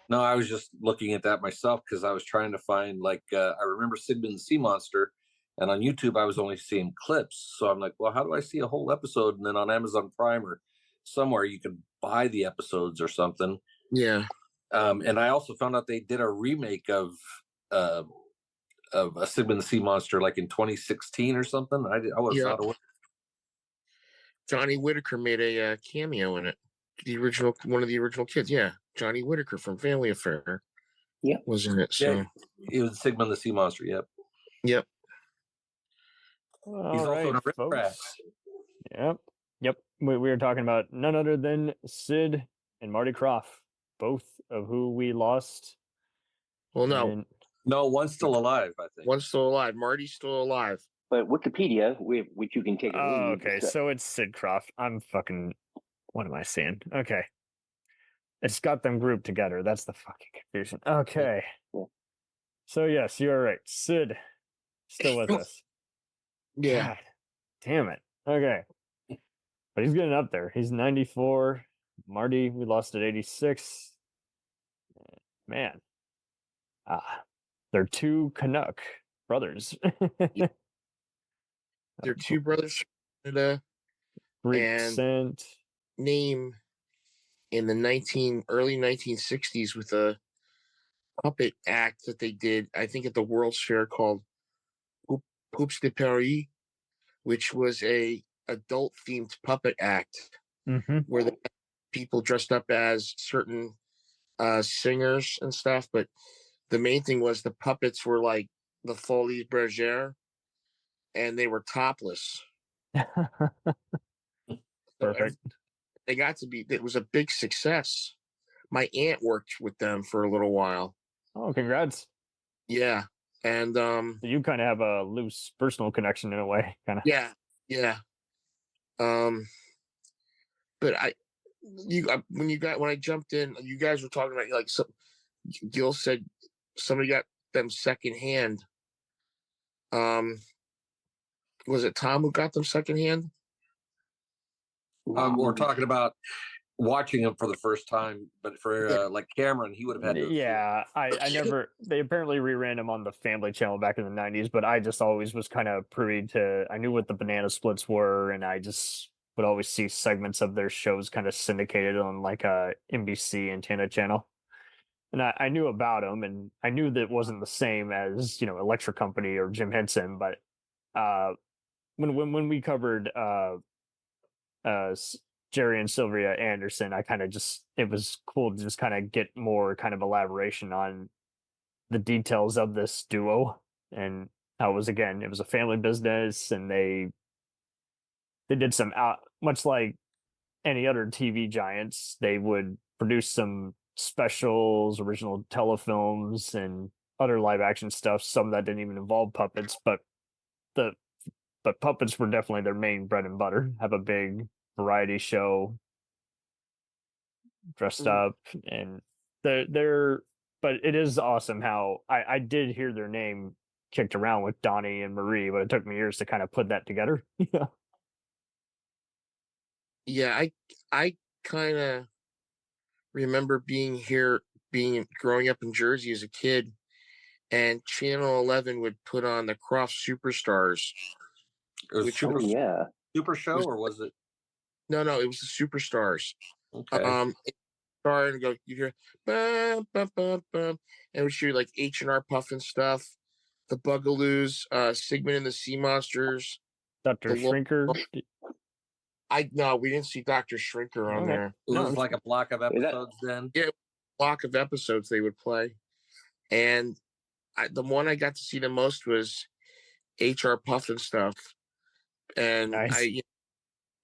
No, I was just looking at that myself because I was trying to find I remember Sigmund the Sea Monster, and on YouTube I was only seeing clips. So I'm like, well, how do I see a whole episode? And then on Amazon Prime or somewhere you can buy the episodes or something. Yeah. And I also found out they did a remake of a Sigmund the Sea Monster like in 2016 or something. I would have found a way. Johnny Whitaker made a cameo in it. One of the original kids. Yeah, Johnny Whitaker from Family Affair. Yeah, was in it. So yeah, it was Sigmund the Sea Monster. Yep. Yep. He's also in Overcast. Yep. We were talking about none other than Sid and Marty Krofft, both of who we lost. Well, no, one's still alive. I think one's still alive. Marty's still alive. But Wikipedia, which you can take a read. Oh, okay. So it's Sid Krofft. What am I saying? Okay. It's got them grouped together. That's the fucking confusion. Okay. Yeah. So yes, you're right. Sid still with us. Yeah. God damn it. Okay. But he's getting up there. He's 94. Marty, we lost at 86. Man. They're two Canuck brothers. They're two brothers from Canada. Greek and descent. Name in the early 1960s with a puppet act that they did, I think, at the World's Fair called Poups de Paris, which was a adult themed puppet act where the people dressed up as certain singers and stuff. But the main thing was the puppets were like the Folies Bergère, and they were topless. Perfect. They got to be. It was a big success. My aunt worked with them for a little while. Oh, congrats! Yeah, and you kind of have a loose personal connection in a way, kind of. Yeah. But when I jumped in, you guys were talking about Gil said somebody got them secondhand. Was it Tom who got them secondhand? We're talking about watching him for the first time, but for Cameron, he would have had to. Yeah, I never. They apparently reran him on the Family Channel back in the 90s, but I just always was kind of privy to. I knew what the banana splits were, and I just would always see segments of their shows kind of syndicated on like a NBC antenna channel. And I knew about them, and I knew that it wasn't the same as Electric Company or Jim Henson, but when we covered Jerry and Sylvia Anderson, I kind of it was cool to just kind of get more kind of elaboration on the details of this duo and how it was a family business, and they did some much like any other TV giants, they would produce some specials, original telefilms, and other live action stuff. Some that didn't even involve puppets, but puppets were definitely their main bread and butter. Have a big variety show, dressed up, and they're. But it is awesome how I did hear their name kicked around with Donnie and Marie, but it took me years to kind of put that together. Yeah, I kind of remember growing up in Jersey as a kid, and Channel 11 would put on the Krofft Superstars. Super Show, or was it? No, it was the Superstars. Okay. And go, you hear bum, bum, bum, bum, and it would show you like H&R Puffin stuff, the Bugaloos, Sigmund and the Sea Monsters, Dr. Shrinker. No, we didn't see Dr. Shrinker on there. It was like a block of episodes then? Yeah, block of episodes they would play. And the one I got to see the most was H.R. Puffin stuff. And nice.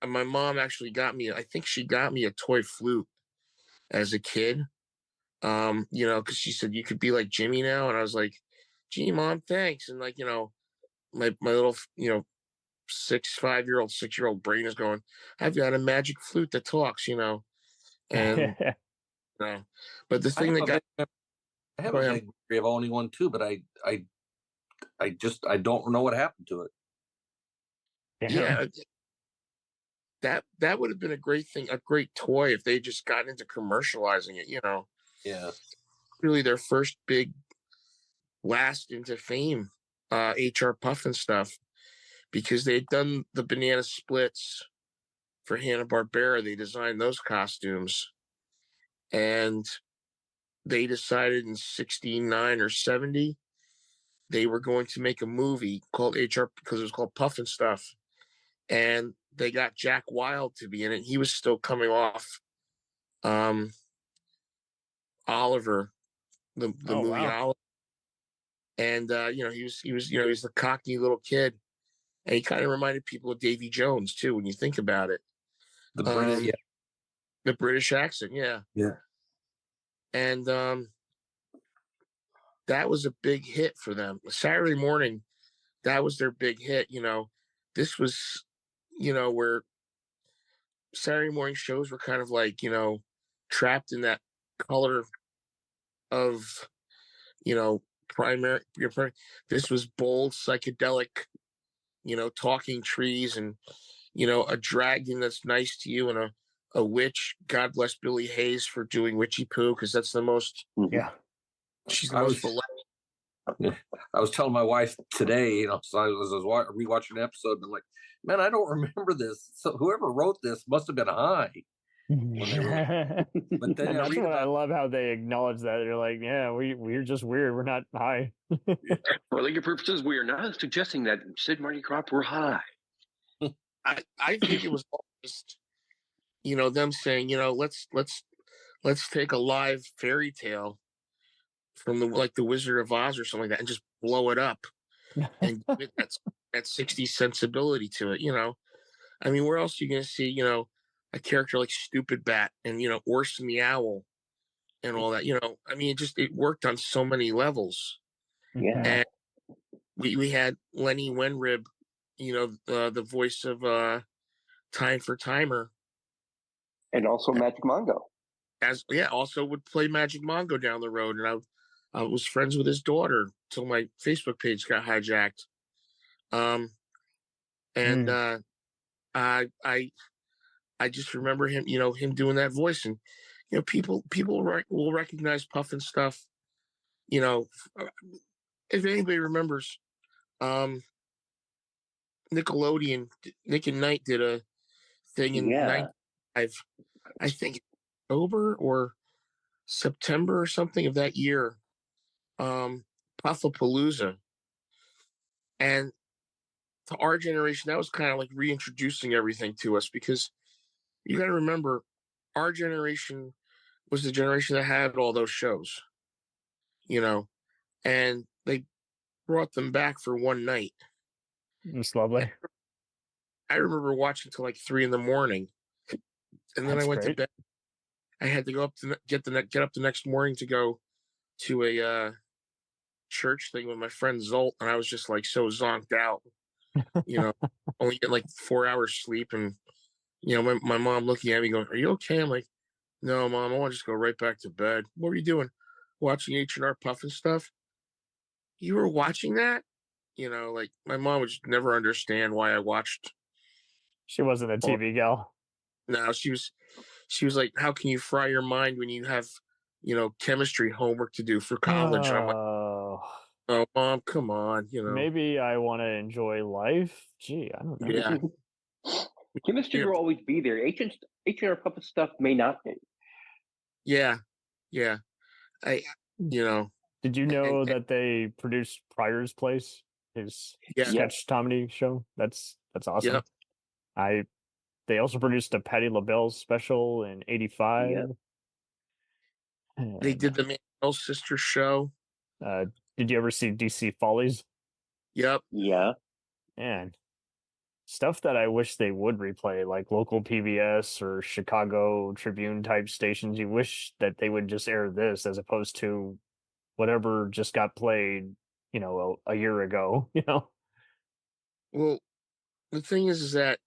My mom actually I think she got me a toy flute as a kid. Because she said, you could be like Jimmy now. And I was like, gee, Mom, thanks. And my little, 6-year-old brain is going, I've got a magic flute that talks, and but the thing I have a memory of owning one too, but I don't know what happened to it. Yeah, that would have been a great thing, a great toy if they just got into commercializing it, Yeah. really their first big blast into fame, HR Puffin stuff, because they'd done the banana splits for Hanna-Barbera. They designed those costumes, and they decided in 69 or 70 they were going to make a movie called HR, because it was called Puffin Stuff. And they got Jack Wilde to be in it. He was still coming off Oliver, the movie wow. Oliver. And he was the cockney little kid. And he kind of reminded people of Davy Jones too, when you think about it. The British, yeah. The British accent, yeah. Yeah. And that was a big hit for them. Saturday morning, that was their big hit. This was, where Saturday morning shows were kind of like, trapped in that color of, primary. This was bold, psychedelic, talking trees and, a dragon that's nice to you, and a witch. God bless Billy Hayes for doing Witchy Poo, because that's the most. Yeah. She's the most beloved. I was telling my wife today, so I was rewatching the episode, and I'm like, man, I don't remember this. So whoever wrote this must have been high. But then and that's what I love, how they acknowledge that. They're like, yeah, we're just weird. We're not high. For legal purposes, we are not suggesting that Sid Marty Krofft were high. I think it was all just, them saying, let's take a live fairy tale from the Wizard of Oz or something like that, and just blow it up and give it that 60s sensibility to it. I mean, where else are you going to see, a character like Stupid Bat and, Orson the Owl and all that, I mean, it worked on so many levels. Yeah. And we had Lenny Wenrib, the voice of Time for Timer. And also Magic Mongo. Also would play Magic Mongo down the road. And I was friends with his daughter till my Facebook page got hijacked. I just remember him, him doing that voice, and people will recognize Puffin Stuff. If anybody remembers, Nickelodeon, Nick and Knight did a thing in 95, I think October or September or something of that year, Puffapalooza. And to our generation, that was kind of like reintroducing everything to us, because you got to remember, our generation was the generation that had all those shows, and they brought them back for one night. It's lovely. I remember watching till like 3 a.m, and then I went to bed. I had to go up to get up the next morning to go to a church thing with my friend Zolt, and I was just like so zonked out, only get like 4 hours sleep, and my mom looking at me going, "Are you okay?" I'm like, "No, Mom, I want to just go right back to bed." "What were you doing?" "Watching H&R Puffin Stuff." "You were watching that?" Like my mom would just never understand why I watched. She wasn't a TV gal. No, she was like, "How can you fry your mind when you have, chemistry homework to do for college?" And I'm like, "Oh, Mom, come on, Maybe I want to enjoy life. Gee, I don't know. Yeah. The chemistry will always be there. H&R Puppet Stuff may not be. Yeah. Did you know that they produced Pryor's Place, his sketch comedy show? That's awesome. Yep. They also produced a Patti LaBelle special in '85. Yep. They did the Mantel Sisters show. Did you ever see DC Follies? Yep. Yeah. Man, stuff that I wish they would replay, like local PBS or Chicago Tribune type stations. You wish that they would just air this as opposed to whatever just got played, a year ago. Well, the thing is that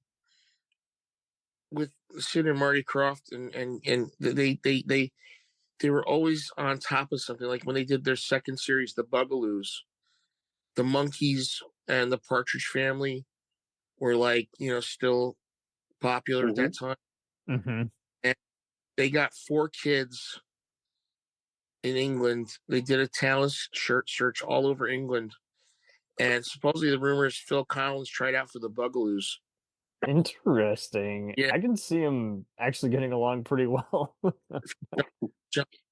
with Sid and Marty Krofft, and they were always on top of something. Like when they did their second series, The Bugaloos, the Monkees and the Partridge Family were like, still popular at that time. Mm-hmm. And they got 4 kids in England. They did a talent search all over England, and supposedly the rumor is Phil Collins tried out for the Bugaloos. Interesting. Yeah. I can see him actually getting along pretty well.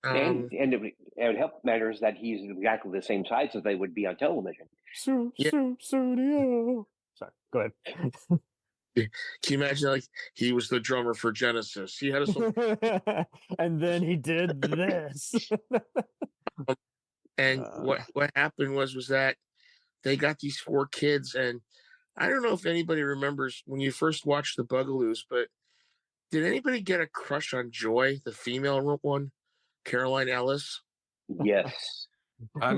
And it would help matters that he's exactly the same size as they would be on television. Studio. Sorry, go ahead. Can you imagine, like, he was the drummer for Genesis? He had a and then he did this. and what happened was that they got these 4 kids, and I don't know if anybody remembers when you first watched the Bugaloos, but did anybody get a crush on Joy, the female one, Caroline Ellis? Yes. I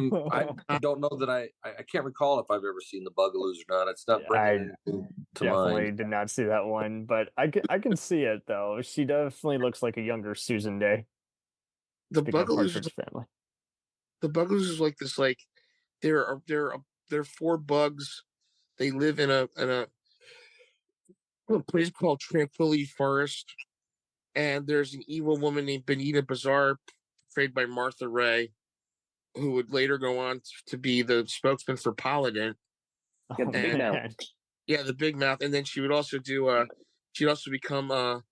don't know that I can't recall if I've ever seen the Bugaloos or not. It's not bringing anything to definitely mind. did not see that one, but I can see it though. She definitely looks like a younger Susan Day. The Speaking of Bugaloos, Partridge Family. The Bugaloos is like this. Like they're 4 bugs. They live in a place called Tranquility Forest, and there's an evil woman named Benita Bazaar, played by Martha Ray, who would later go on to be the spokesman for Polydent. Yeah, the big mouth. Yeah, the big mouth. And then she would also she'd also become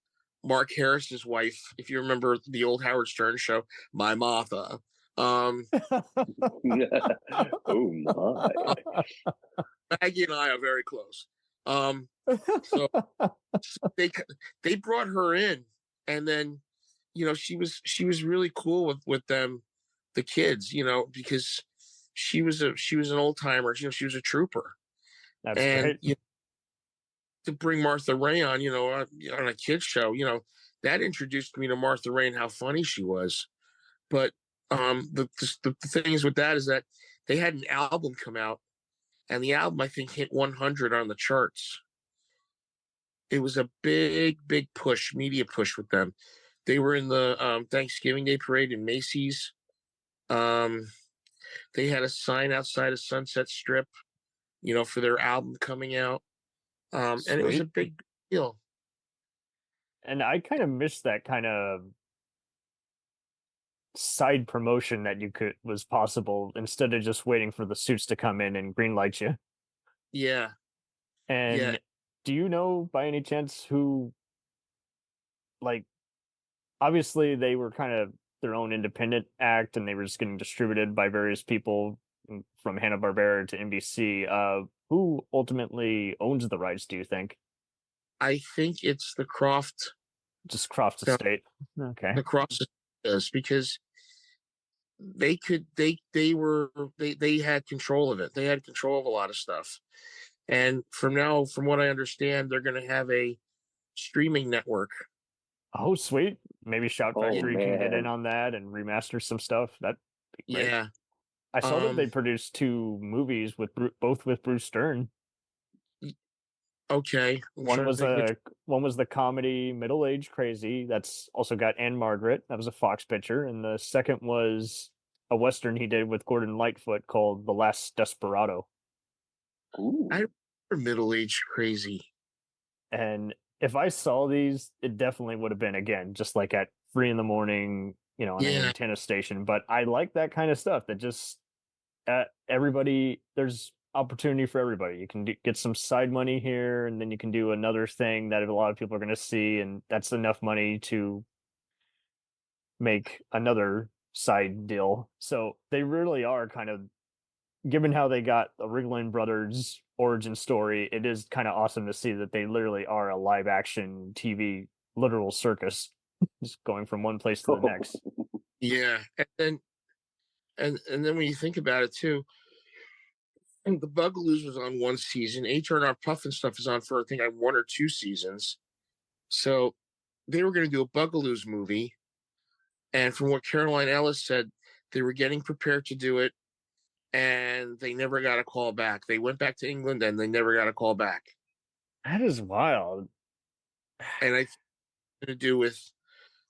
Mark Harris's wife, if you remember the old Howard Stern show, My Martha. Oh my. Maggie and I are very close. So they brought her in, and then, she was really cool with them, the kids, because she was an old timer. She was a trooper. That's and great. To bring Martha Ray on, on a kids show, that introduced me to Martha Ray and how funny she was. But the things with that is that they had an album come out, and the album, I think, hit 100 on the charts. It was a big push, media push with them. They were in the Thanksgiving Day parade in Macy's. They had a sign outside of Sunset Strip, for their album coming out. And it was a big deal. And I kind of miss that kind of side promotion that was possible instead of just waiting for the suits to come in and greenlight you. Yeah. And do you know by any chance who, like, obviously they were kind of their own independent act and they were just getting distributed by various people from Hanna-Barbera to NBC. Who ultimately owns the rights, do you think? I think it's the Krofft. Just Krofft estate. Okay. The Krofft is, because they had control of it. They had control of a lot of stuff. And from what I understand, they're going to have a streaming network. Oh, sweet. Maybe Shout Factory can get in on that and remaster some stuff. That'd be great. Yeah. I saw that they produced 2 movies with both with Bruce Stern. Okay. One was the comedy Middle Age Crazy. That's also got Anne Margaret. That was a Fox picture. And the second was a Western he did with Gordon Lightfoot called The Last Desperado. Ooh. I remember Middle Age Crazy. And if I saw these, it definitely would have been, again, just like at 3 a.m, on an antenna station. But I like that kind of stuff that just there's opportunity for everybody. You can get some side money here, and then you can do another thing that a lot of people are going to see, and that's enough money to make another side deal. So they really are kind of, given how they got the Ringling Brothers origin story, it is kind of awesome to see that they literally are a live action TV literal circus, just going from one place to the next. Yeah, and then when you think about it too, the Bugaloos was on 1 season. H.R. Puffin stuff is on for, I think, 1 or 2 seasons. So they were going to do a Bugaloos movie, and from what Caroline Ellis said, they were getting prepared to do it, and they never got a call back. They went back to England, and they never got a call back. That is wild. And I think it's to do with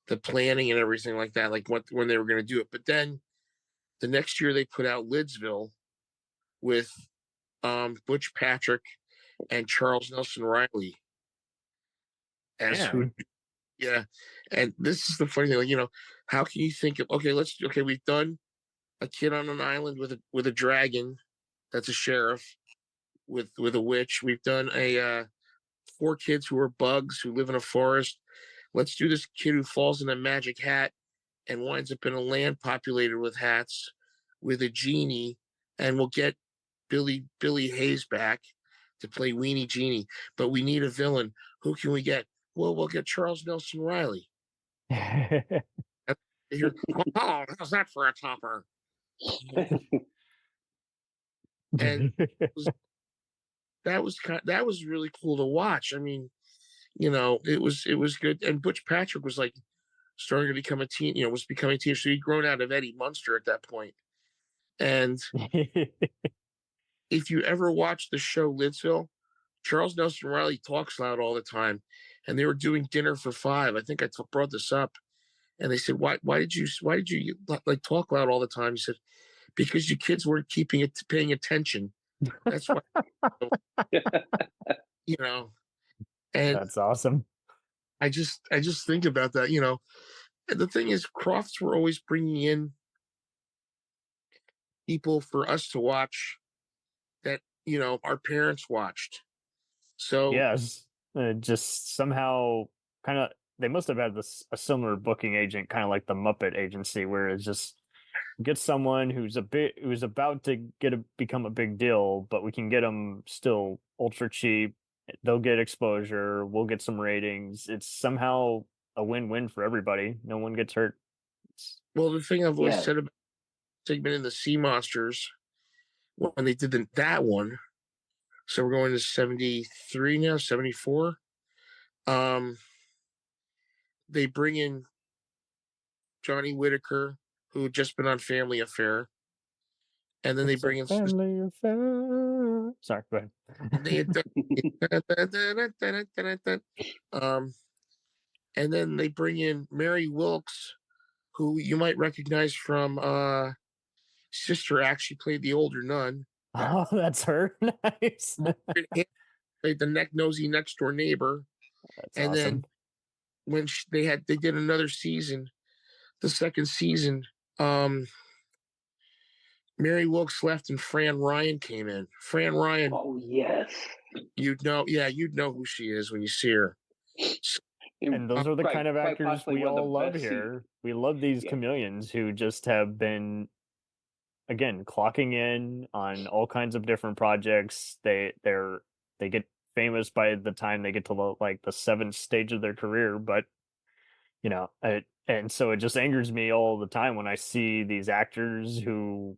the planning and everything like that, like when they were going to do it. But then the next year they put out Lidsville with Butch Patrick and Charles Nelson Riley as who Yeah, and this is the funny thing. Like, how can you think of we've done a kid on an island with a dragon that's a sheriff with a witch. We've done a 4 kids who are bugs who live in a forest. Let's do this kid who falls in a magic hat and winds up in a land populated with hats with a genie, and we'll get Billy Hayes back to play Weenie Genie. But we need a villain. Who can we get? Well, we'll get Charles Nelson Riley. Oh, how's that for a topper? And that was really cool to watch. I mean, it was good. And Butch Patrick was like starting to become a teen. Was becoming a teen. So he'd grown out of Eddie Munster at that point. And if you ever watch the show Lidsville, Charles Nelson Riley talks loud all the time. And they were doing Dinner for Five. I think I brought this up, and they said, "Why did you like talk loud all the time?" He said, "Because you kids weren't paying attention. That's why." And that's awesome. I just think about that. And the thing is, Crofts were always bringing in people for us to watch that our parents watched. So yes, just somehow kind of they must have had a similar booking agent, kind of like the Muppet Agency, where it's just get someone who's about to become a big deal, but we can get them still ultra cheap. They'll get exposure. We'll get some ratings. It's somehow a win-win for everybody. No one gets hurt. Well, the thing I've always said about segment in the Sea Monsters when they did that one. So we're going to 73 now, 74. They bring in Johnny Whitaker, who had just been on Family Affair. And then they bring in Family Affair. Sorry, go ahead. They had done, and then they bring in Mary Wilkes, who you might recognize from Sister Act. She played the older nun. Oh, that's her. Nice. Played the nosy next door neighbor. That's and awesome. Then when they did another season, the second season, Mary Wilkes left and Fran Ryan came in. Fran Ryan. Oh yes. You'd know who she is when you see her. And those are the kind of actors we all love here. We love these chameleons who just have been, again, clocking in on all kinds of different projects. They get famous by the time they get to the 7th stage of their career, but and so it just angers me all the time when I see these actors who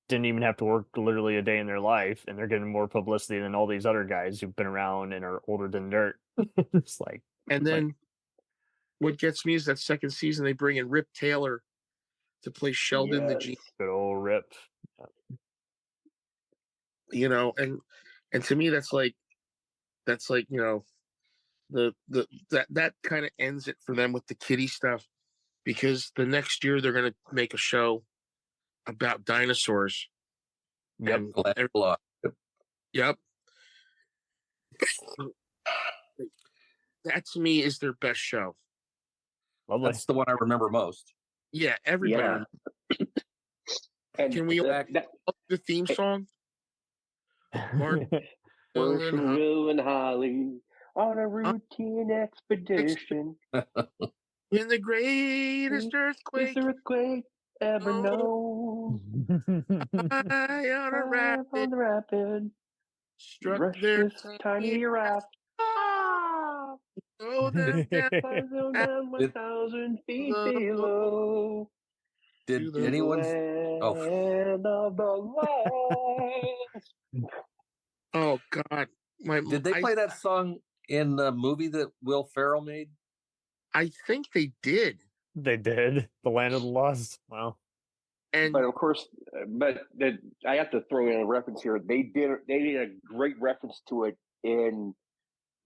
didn't even have to work literally a day in their life, and they're getting more publicity than all these other guys who've been around and are older than dirt. It's like, and then what gets me is that second season they bring in Rip Taylor to play Sheldon the Genius. Good old Rip. And to me that's like that kind of ends it for them with the kiddie stuff, because the next year they're going to make a show about dinosaurs. Yep. Yep. That to me is their best show. Lovely. That's the one I remember most. Yeah, everybody. Yeah. And can we the theme song? We're from Will and Holly on a routine expedition. In the greatest earthquake ever known. High on a rapid. Struck their tiny raft. Oh, them down 1,000 feet below. Did anyone? Land of the lost. Oh God! Did they play that song in the movie that Will Ferrell made? I think they did. They did. The Land of the Lost. Wow. But of course, I have to throw in a reference here. They did a great reference to it in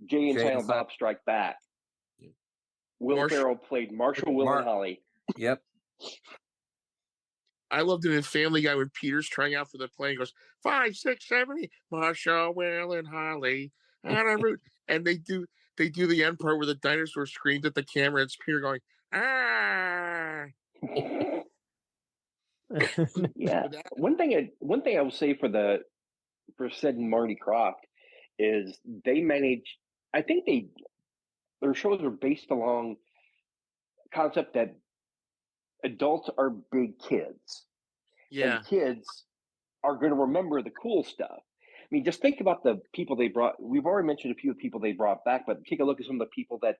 Jay and Silent Bob Strike Back. Yeah. Will Ferrell played Marshall, Will and Holly. Yep. I loved it in Family Guy when Peter's trying out for the play. He goes 5, 6, 7, 8. Marshall, Will, and Holly on a route, and they do they do the end part where the dinosaur screams at the camera. It's Peter going, ah. Yeah. One thing I will say for Sid and Marty Krofft is they manage. I think their shows are based along concept that adults are big kids, Yeah. and kids are going to remember the cool stuff. I mean, just think about the people they brought. We've already mentioned a few people they brought back, but take a look at some of the people that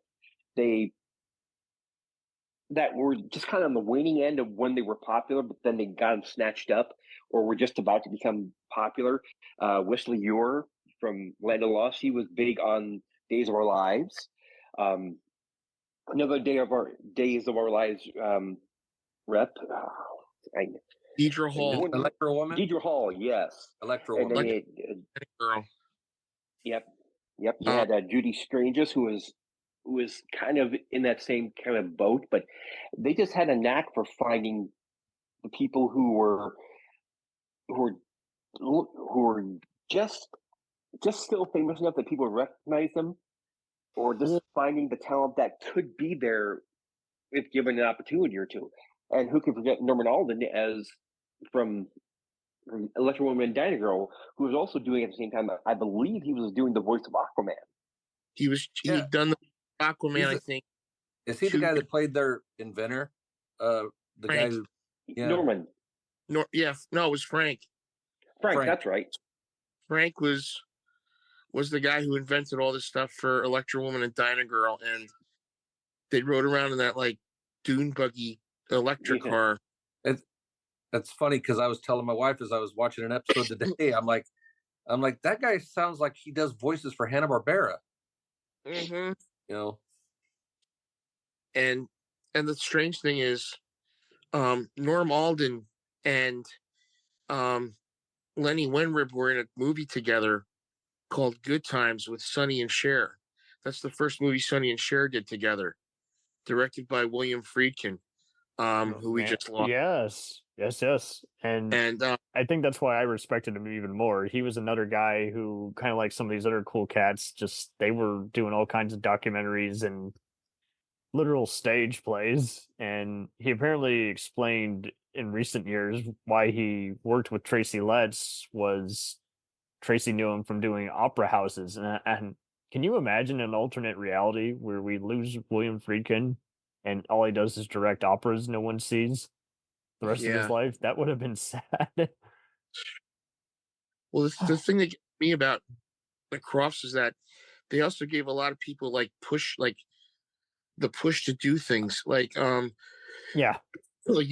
were just kind of on the waning end of when they were popular, but then they got them snatched up or were just about to become popular. Wesley Ure from Land of the Lost, he was big on Days of Our Lives. Another Days of Our Lives rep. Deidre Hall. Electro Woman? Deidre Hall, yes. Electro Woman. Girl. Yep. You had Judy Strangers, who was kind of in that same kind of boat, but they just had a knack for finding the people who were just still famous enough that people recognize them, or just finding the talent that could be there if given an opportunity or two. And who could forget Norman Alden as from Electro Woman and Dyna Girl, who was also doing at the same time. I believe he was doing the voice of Aquaman. He'd done the Aquaman, I think. Is he the guy that played their inventor? The Frank. guy who Norman. No, it was Frank. Frank, that's right. Frank was the guy who invented all this stuff for Electro Woman and Dyna Girl, and they rode around in that like dune buggy electric car. That's funny because I was telling my wife as I was watching an episode today, I'm like, that guy sounds like he does voices for Hanna-Barbera. Mm-hmm. You know, and the strange thing is, Norm Alden and Lenny Wenrib were in a movie together called Good Times with Sonny and Cher. That's the first movie Sonny and Cher did together, directed by William Friedkin, who we just lost. Yes. And I think that's why I respected him even more. He was another guy who, kind of like some of these other cool cats, just they were doing all kinds of documentaries and literal stage plays. And he apparently explained in recent years why he worked with Tracy Letts was Tracy knew him from doing opera houses. And can you imagine an alternate reality where we lose William Friedkin and all he does is direct operas no one sees the rest of his life? That would have been sad. Well, the thing that gets me about the Crofts is that they also gave a lot of people the push to do things. Like you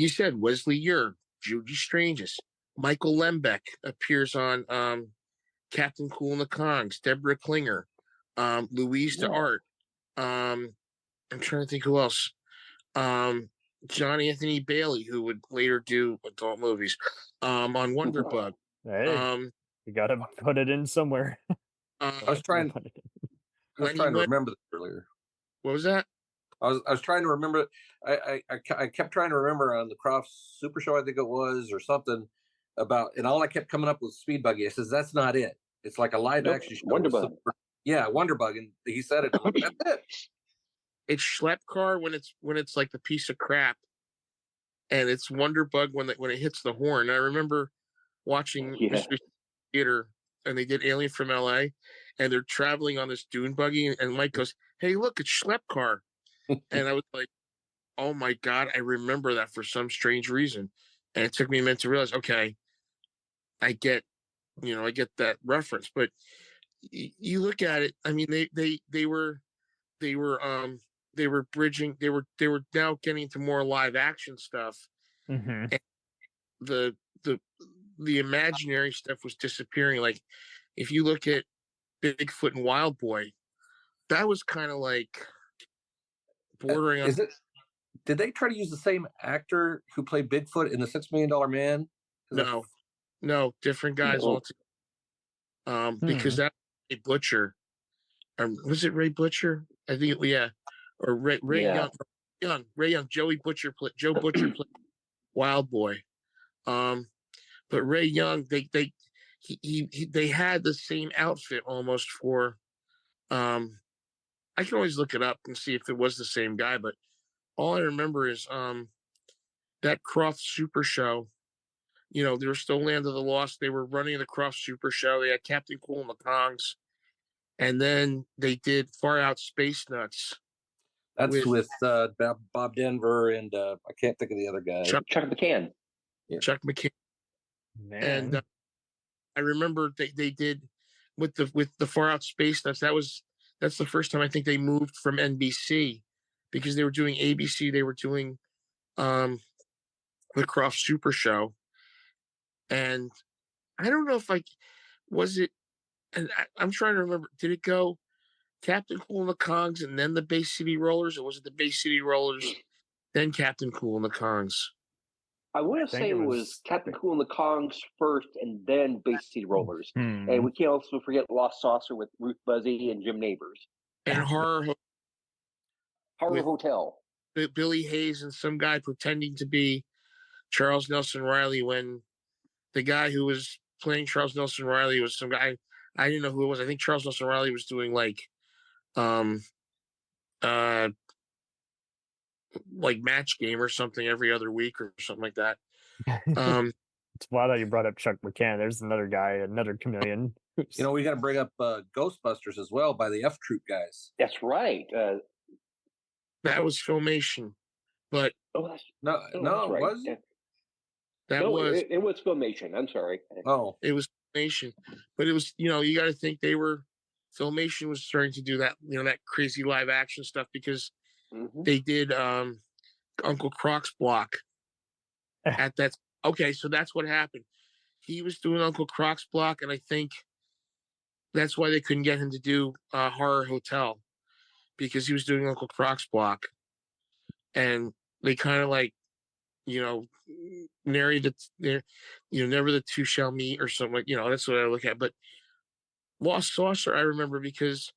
said, Wesley Ure, Judy Strangers, Michael Lembeck appears on Captain Cool and the Kongs, Deborah Klinger, Louise DeArt. I'm trying to think who else. John Anthony Bailey, who would later do adult movies, on Wonderbug. Hey, you gotta put it in somewhere. I was trying to remember this earlier. What was that? I was trying to remember. I kept trying to remember on the Crofts Super Show, I think it was, or something about, and all I kept coming up with Speed Buggy. I says that's not it. It's like a live action show. Wonderbug. Wonderbug, and he said it. Like, that's it. It's Schlepp Car when it's like the piece of crap, and it's Wonderbug when it hits the horn. I remember watching Mystery Theater, and they did Alien from L.A., and they're traveling on this dune buggy, and Mike goes, "Hey, look, it's Schlepp Car," and I was like, "Oh my god, I remember that for some strange reason," and it took me a minute to realize, okay, I get that reference, but you look at it. I mean, they were bridging. They were now getting into more live action stuff. Mm-hmm. And the imaginary stuff was disappearing. Like if you look at Bigfoot and Wild Boy, that was kind of like bordering on. Did they try to use the same actor who played Bigfoot in the $6 Million Man? No, different guys altogether. Because that Ray Butcher, was it Ray Butcher? I think or Ray Young. Ray Young. Joe Butcher played Wild Boy. But Ray Young, they had the same outfit almost for I can always look it up and see if it was the same guy, but all I remember is that Krofft Super Show. You know, they were still Land of the Lost. They were running the Krofft Super Show. They had Captain Cool and the Kongs. And then they did Far Out Space Nuts. That's with Bob Denver and I can't think of the other guy. Chuck McCann. Yeah. Chuck McCann. Man. And I remember they did with the Far Out Space Nuts. That's the first time I think they moved from NBC, because they were doing ABC. They were doing the Krofft Super Show, and I don't know if was it. And I'm trying to remember. Did it go Captain Cool and the Kongs and then the Bay City Rollers, or was it the Bay City Rollers then Captain Cool and the Kongs? I want to say it was Captain Cool and the Kongs first, and then Bay City Rollers. And we can't also forget Lost Saucer with Ruth Buzzy and Jim Neighbors. And Horror Hotel. Billy Hayes and some guy pretending to be Charles Nelson Riley, when the guy who was playing Charles Nelson Riley was some guy. I didn't know who it was. I think Charles Nelson Riley was doing like Match Game or something every other week or something like that. It's wild that you brought up Chuck McCann. There's another guy, another chameleon. You know, we got to bring up Ghostbusters as well by the F Troop guys. That's right. That was Filmation, but no, right. Was it? It was Filmation. I'm sorry. Oh, it was Filmation, but it was, you know, you got to think Filmation was starting to do that, you know, that crazy live action stuff, because they did Uncle Croc's block at that. Okay, so that's what happened. He was doing Uncle Croc's block, and I think that's why they couldn't get him to do Horror Hotel, because he was doing Uncle Croc's block, and they kind of like, you know, narrated, you know, never the two shall meet or something, like, you know, that's what I look at. But Lost Saucer, I remember, because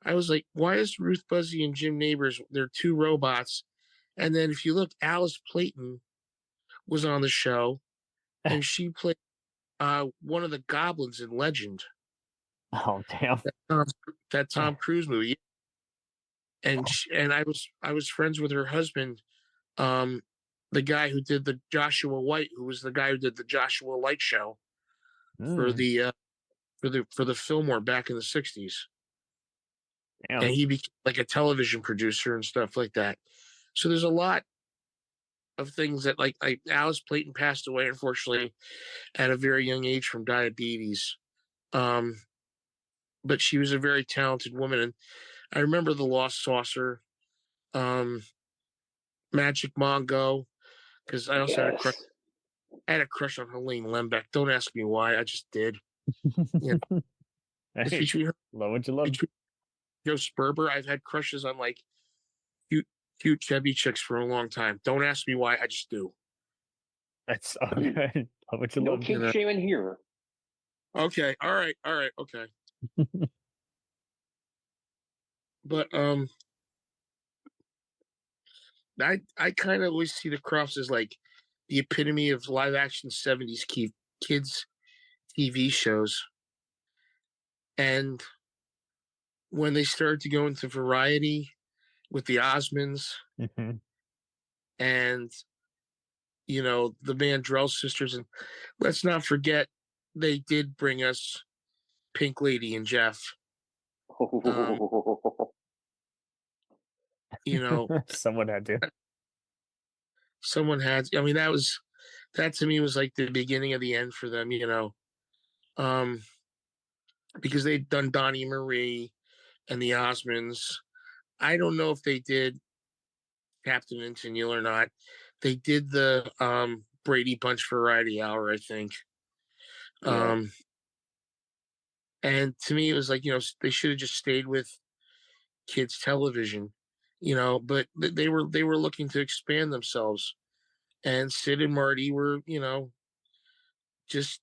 I was like, why is Ruth Buzzy and Jim Neighbors, they're two robots? And then if you look, Alice Playton was on the show, and she played one of the goblins in Legend. Oh, damn. That Tom Cruise movie. And I was friends with her husband, the guy who did the Joshua White, who was the guy who did the Joshua Light show for the Fillmore back in the 60s. Damn. And he became like a television producer and stuff like that. So there's a lot of things that, like Alice Playton passed away, unfortunately, at a very young age from diabetes. But she was a very talented woman. And I remember the Lost Saucer, Magic Mongo, because I also had a crush on Helene Lembeck. Don't ask me why. I just did. Yeah. Hey, love what you love. Joe Sperber, I've had crushes on like cute chubby chicks for a long time. Don't ask me why. I just do. That's okay. Love what you love. No kink shaming here. Okay. All right. Okay. But I kind of always see the Kroffts as like the epitome of live action 70s kids TV shows. And when they started to go into variety with the Osmonds and, you know, the Mandrell sisters, and let's not forget, they did bring us Pink Lady and Jeff. You know, someone had to. I mean, that to me was like the beginning of the end for them, you know, because they'd done Donnie Marie and the Osmonds. I don't know if they did Captain and Tennille or not. They did the Brady Bunch Variety Hour, I think. Yeah. And to me, it was like, you know, they should have just stayed with kids television, you know, but they were looking to expand themselves. And Sid and Marty were, you know, just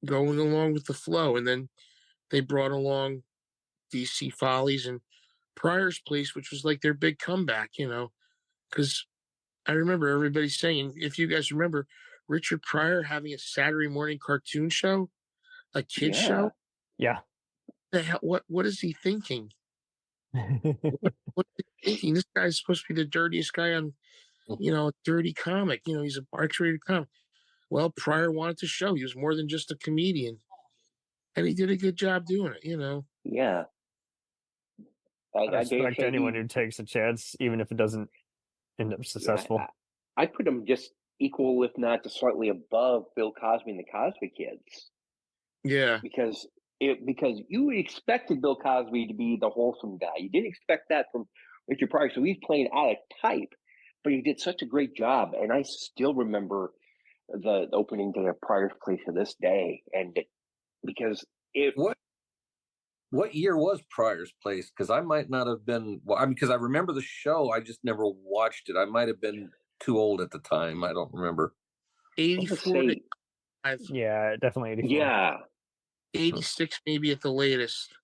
going along with the flow. And then they brought along DC Follies and Pryor's Place, which was like their big comeback, you know, because I remember everybody saying, if you guys remember, Richard Pryor having a Saturday morning cartoon show, a kid show. Yeah. The hell, what is he thinking? What are you thinking? This guy's supposed to be the dirtiest guy on, a dirty comic. He's a X-rated comic. Well, Pryor wanted to show he was more than just a comedian, and he did a good job doing it. Yeah. I I dare respect say anyone who takes a chance, even if it doesn't end up successful. I put him just equal, if not just slightly above Bill Cosby and the Cosby Kids. Yeah. Because you expected Bill Cosby to be the wholesome guy. You didn't expect that from Richard Pryor. So he's playing out of type, but he did such a great job. And I still remember the opening day of Pryor's Place to this day. And because what year was Pryor's Place? Because I might not have been. Well, I mean, because I remember the show, I just never watched it. I might have been too old at the time. I don't remember. 84. Yeah, definitely 84. Yeah. 86 maybe at the latest.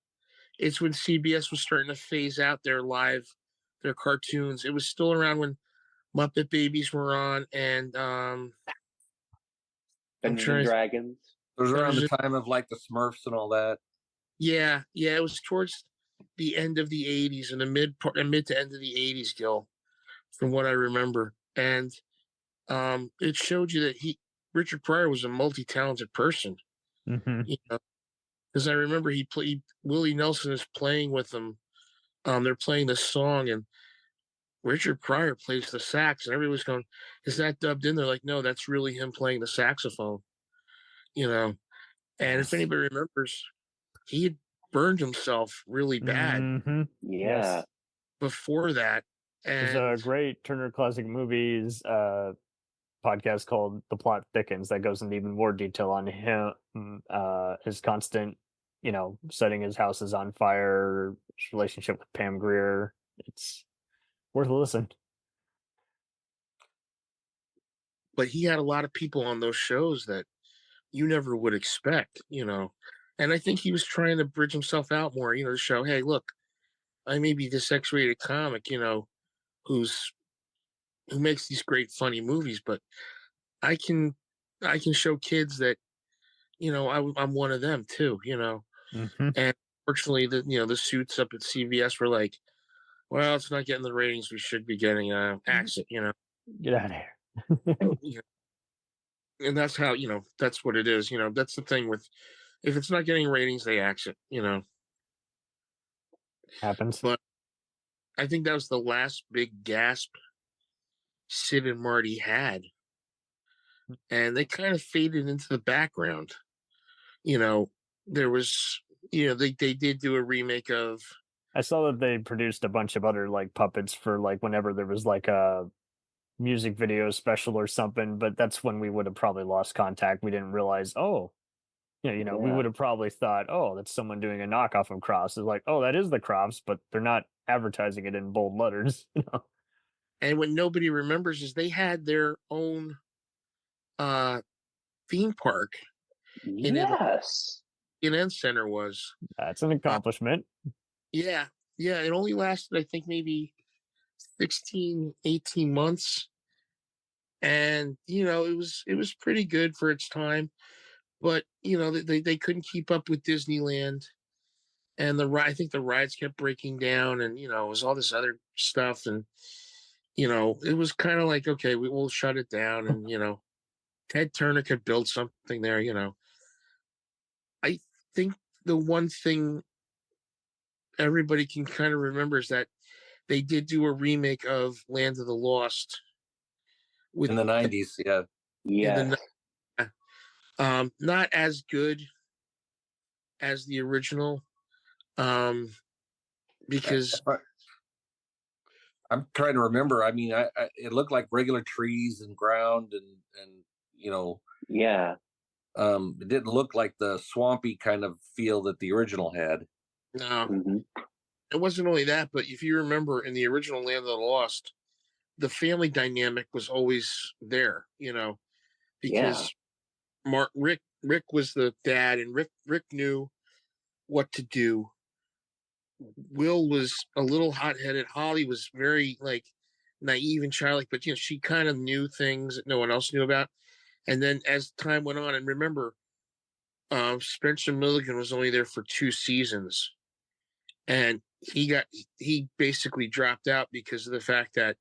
It's when CBS was starting to phase out their cartoons. It was still around when Muppet Babies were on, and Dungeons and Dragons. It was around the time of like the Smurfs and all that. Yeah, it was towards the end of the 80s and the mid to end of the 80s, Gil, from what I remember. And it showed you that Richard Pryor was a multi-talented person. Mm-hmm. Because I remember Willie Nelson is playing with them. They're playing the song, and Richard Pryor plays the sax, and everybody's going, "Is that dubbed in?" They're like, "No, that's really him playing the saxophone." And if anybody remembers, he had burned himself really bad. Mm-hmm. Yeah. Yes. Before that. And there's a great Turner Classic Movies podcast called The Plot Thickens that goes into even more detail on him, his constant, setting his houses on fire, his relationship with Pam Grier. It's worth a listen. But he had a lot of people on those shows that you never would expect, and I think he was trying to bridge himself out more, to show, hey, look, I may be this X-rated comic, who makes these great funny movies, but I can show kids that, I'm one of them too, Mm-hmm. And fortunately, the suits up at CBS were like, well, it's not getting the ratings we should be getting. Axe it, Get out of here. And that's how, that's what it is. That's the thing with, if it's not getting ratings, they axe it. Happens. But I think that was the last big gasp Sid and Marty had, and they kind of faded into the background. There was, they did do a remake of. I saw that they produced a bunch of other like puppets for like whenever there was like a music video special or something, but that's when we would have probably lost contact. We didn't realize, we would have probably thought, that's someone doing a knockoff of Crofts. It's like, that is the Crofts, but they're not advertising it in bold letters. And what nobody remembers is they had their own theme park. Yes. CNN Center was. That's an accomplishment. Yeah. It only lasted, I think, maybe 16, 18 months. And, it was pretty good for its time. But, they couldn't keep up with Disneyland. And I think the rides kept breaking down, and, it was all this other stuff. And, it was kind of like, okay, we will shut it down. And, Ted Turner could build something there, I think the one thing everybody can kind of remember is that they did do a remake of Land of the Lost in the 90s. Yeah. Not as good as the original, because I'm trying to remember. I mean, it looked like regular trees and ground and yeah. It didn't look like the swampy kind of feel that the original had. No. Mm-hmm. It wasn't only that, but if you remember in the original Land of the Lost, the family dynamic was always there, because Rick was the dad, and Rick knew what to do. Will was a little hot-headed. Holly was very like naive and childlike, but she kind of knew things that no one else knew about. And then as time went on, and remember, Spencer Milligan was only there for 2 seasons, and he basically dropped out because of the fact that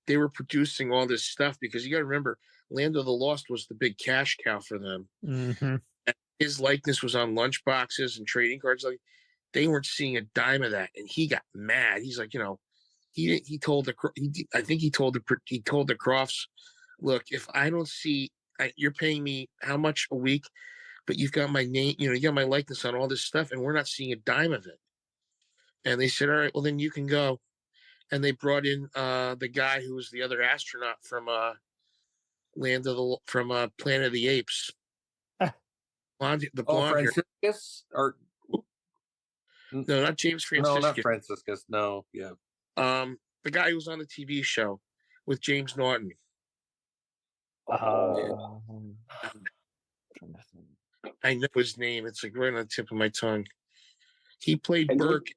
they were producing all this stuff. Because you got to remember, Land of the Lost was the big cash cow for them. Mm-hmm. And his likeness was on lunch boxes and trading cards. Like, they weren't seeing a dime of that, and he got mad. He's like, he told the Crofts, look, if I don't see, you're paying me how much a week, but you've got my name, you got my likeness on all this stuff, and we're not seeing a dime of it. And they said, all right, well then you can go. And they brought in the guy who was the other astronaut from Planet of the Apes. The blonde hair. Franciscus? Or no, not James Franciscus. No, not Franciscus. No, yeah. The guy who was on the TV show with James Norton. I know his name. It's like right on the tip of my tongue. He played Burke,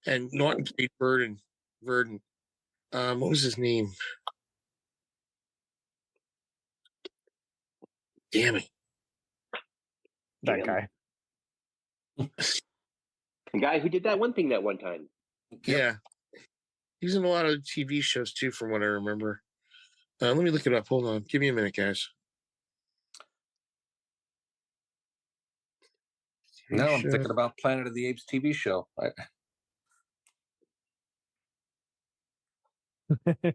and Norton played Verdon. What was his name? Damn it. That guy. The guy who did that one thing that one time. Yeah. He's in a lot of TV shows too, from what I remember. Let me look it up. Hold on. Give me a minute, guys. Now I'm thinking about Planet of the Apes TV show. I might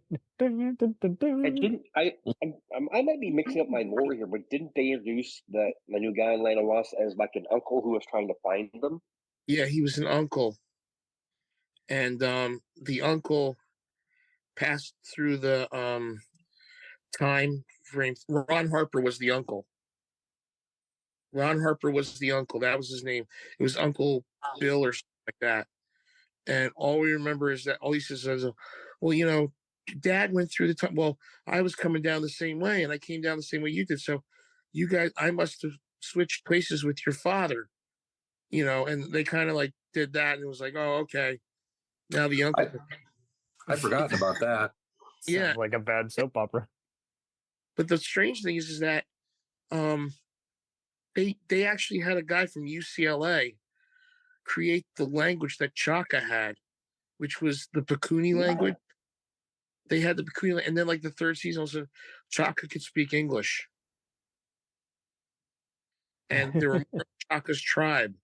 be mixing up my lore here, but didn't they introduce the new guy in Land of Lost as like an uncle who was trying to find them? Yeah, he was an uncle. And the uncle passed through the time frame. Ron Harper was the uncle. That was his name. It was Uncle Bill or something like that. And all we remember is that all he says is, well, Dad went through the time. Well, I was coming down the same way, and I came down the same way you did. So you guys, I must have switched places with your father, and they kind of like did that. And it was like, oh, okay. Now the uncle. I forgot about that. Yeah. Sounds like a bad soap opera. But the strange thing is that they actually had a guy from UCLA create the language that Chaka had, which was the Pekuni language. They had the Pekuni, and then like the third season, also Chaka could speak English, and there were more Chaka's tribe,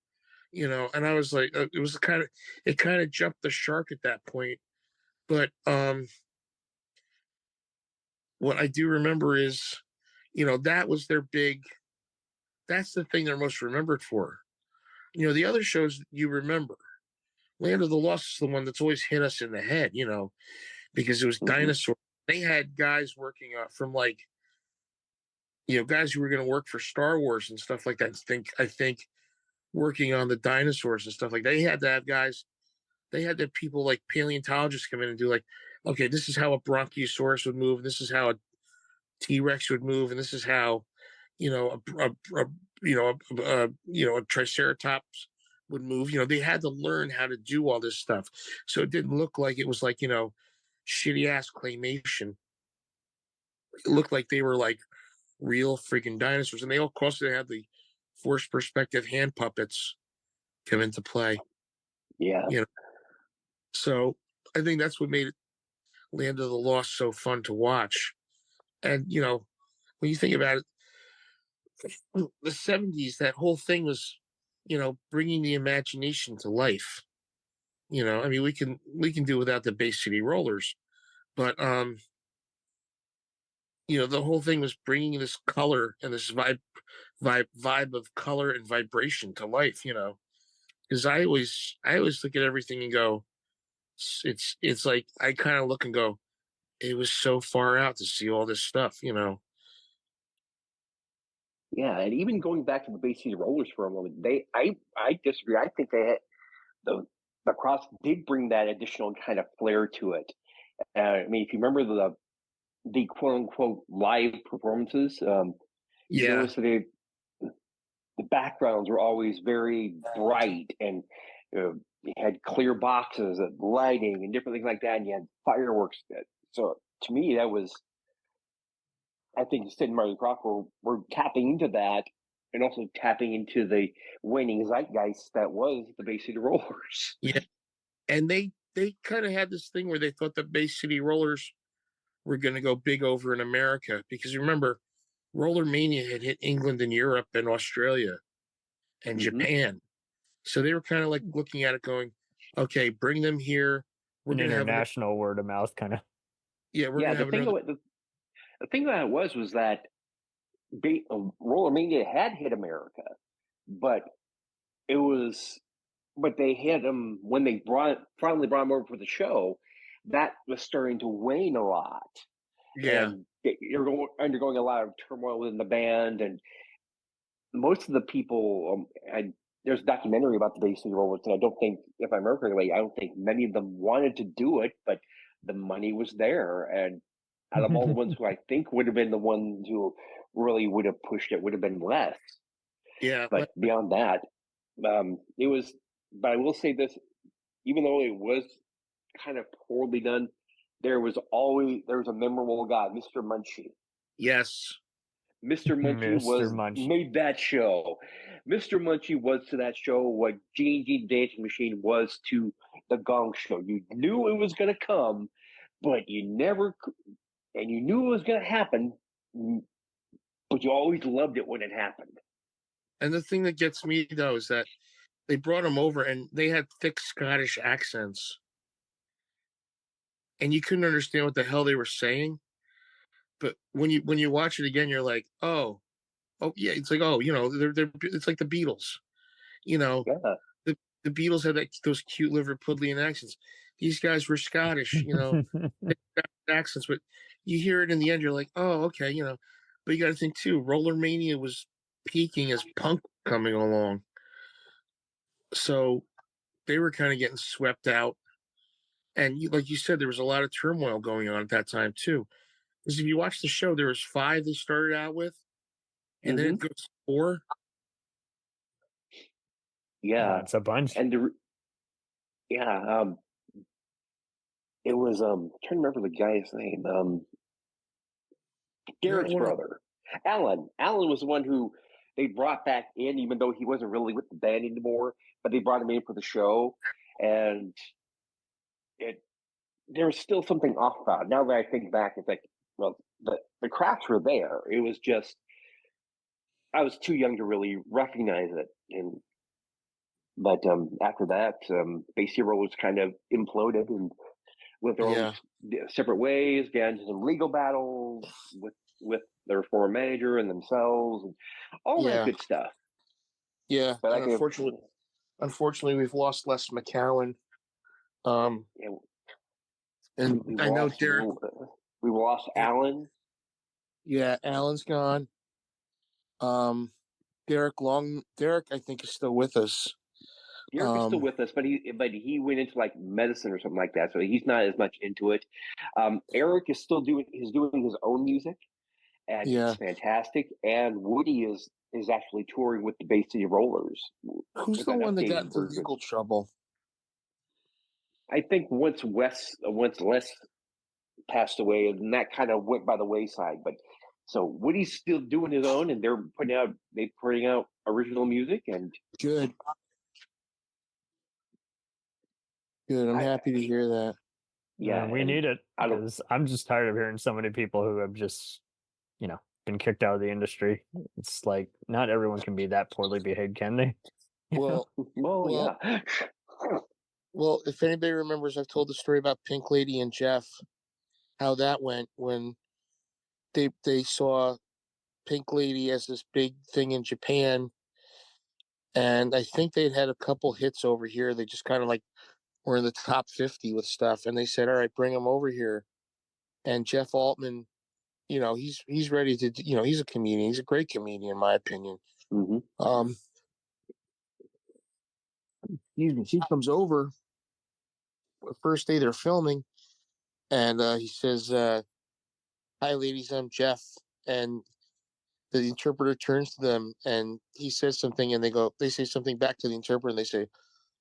And I was like, it kind of jumped the shark at that point. But what I do remember is, that was their big. That's the thing they're most remembered for. The other shows you remember. Land of the Lost is the one that's always hit us in the head, because it was dinosaurs. They had guys working from like, guys who were going to work for Star Wars and stuff like that. I think working on the dinosaurs and stuff like that. They had to have guys. They had to have people like paleontologists come in and do like, okay, this is how a Bronchiosaurus would move. This is how a T-Rex would move, and this is how, a Triceratops would move. They had to learn how to do all this stuff, so it didn't look like it was like shitty ass claymation. It looked like they were like real freaking dinosaurs, and they all also had the forced perspective hand puppets come into play. Yeah. So I think that's what made Land of the Lost so fun to watch. And when you think about it, the 70s, that whole thing was, bringing the imagination to life. I mean, we can do without the Bay City Rollers, but the whole thing was bringing this color and this vibe of color and vibration to life. Because I always look at everything and go, it's like I kind of look and go, it was so far out to see all this stuff. Yeah, and even going back to the Bay City Rollers for a moment, I disagree. I think they had the Crofts did bring that additional kind of flair to it. I mean, if you remember the quote unquote live performances, the backgrounds were always very bright, and you had clear boxes and lighting and different things like that, and you had fireworks. So to me, that was. I think Sid and Marty Krofft were tapping into that, and also tapping into the waning zeitgeist that was the Bay City Rollers. Yeah, And they kind of had this thing where they thought the Bay City Rollers were going to go big over in America, because remember, Roller Mania had hit England and Europe and Australia and Japan. So they were kind of like looking at it going, okay, bring them here. We're An going to have international word of mouth kind of. Yeah, we're going to have the thing about it was that Roller Mania had hit America, but they had them when they finally brought them over for the show. That was starting to wane a lot. Yeah. And you're undergoing a lot of turmoil within the band, and most of the people, there's a documentary about the Bay City Rollers, and I don't think, if I remember correctly, I don't think many of them wanted to do it, but the money was there. And out of all the ones who I think would have been the ones who really would have pushed it, would have been Les. Yeah. But beyond that, it was, but I will say this, even though it was kind of poorly done, there was a memorable guy, Mr. Munchie. Yes. Mr. Munchie made that show. Mr. Munchie was to that show what Gene Dancing Machine was to the Gong Show. You knew it was going to come, but you never, and you knew it was going to happen, but you always loved it when it happened. And the thing that gets me, though, is that they brought him over and they had thick Scottish accents. And you couldn't understand what the hell they were saying. But when you watch it again, you're like, oh yeah, it's like, oh, it's like the Beatles. The Beatles had those cute Liverpudlian accents. These guys were Scottish, accents, but you hear it in the end, you're like, oh, okay, But you got to think too, Roller Mania was peaking as punk coming along, so they were kind of getting swept out. And like you said, there was a lot of turmoil going on at that time too. Because if you watch the show, there was 5 they started out with, and then it goes to 4. Yeah, it's a bunch. And it was I'm trying to remember the guy's name. Derek's brother, Alan. Alan was the one who they brought back in, even though he wasn't really with the band anymore. But they brought him in for the show, and there was still something off about it. Now that I think back, it's like, well, the cracks were there. It was just I was too young to really recognize it, but after that, Bay City Rollers kind of imploded and with their own separate ways, got into some legal battles with their former manager and themselves, and all that good stuff. Yeah, but unfortunately, we've lost Les McCowan. And I know Derek. We lost Alan. Yeah, Alan's gone. Derek, I think, is still with us. Derek is still with us, but he went into like medicine or something like that, so he's not as much into it. Eric is still doing his own music, and it's fantastic. And Woody is actually touring with the Bay City Rollers. Who's the one that got into legal trouble? I think once Les passed away, and that kind of went by the wayside. But so Woody's still doing his own, and they're putting out original music, and good. I'm happy to hear that. Yeah, we need it, because I'm just tired of hearing so many people who have just, been kicked out of the industry. It's like not everyone can be that poorly behaved, can they? Well, yeah. Well, if anybody remembers, I've told the story about Pink Lady and Jeff, how that went when they saw Pink Lady as this big thing in Japan, and I think they'd had a couple hits over here. They just kind of like were in the top 50 with stuff, and they said, all right, bring them over here. And Jeff Altman, he's ready to, he's a comedian. He's a great comedian, in my opinion. He comes over the first day they're filming, and he says, hi, ladies, I'm Jeff. And the interpreter turns to them, and he says something, and they say something back to the interpreter, and they say,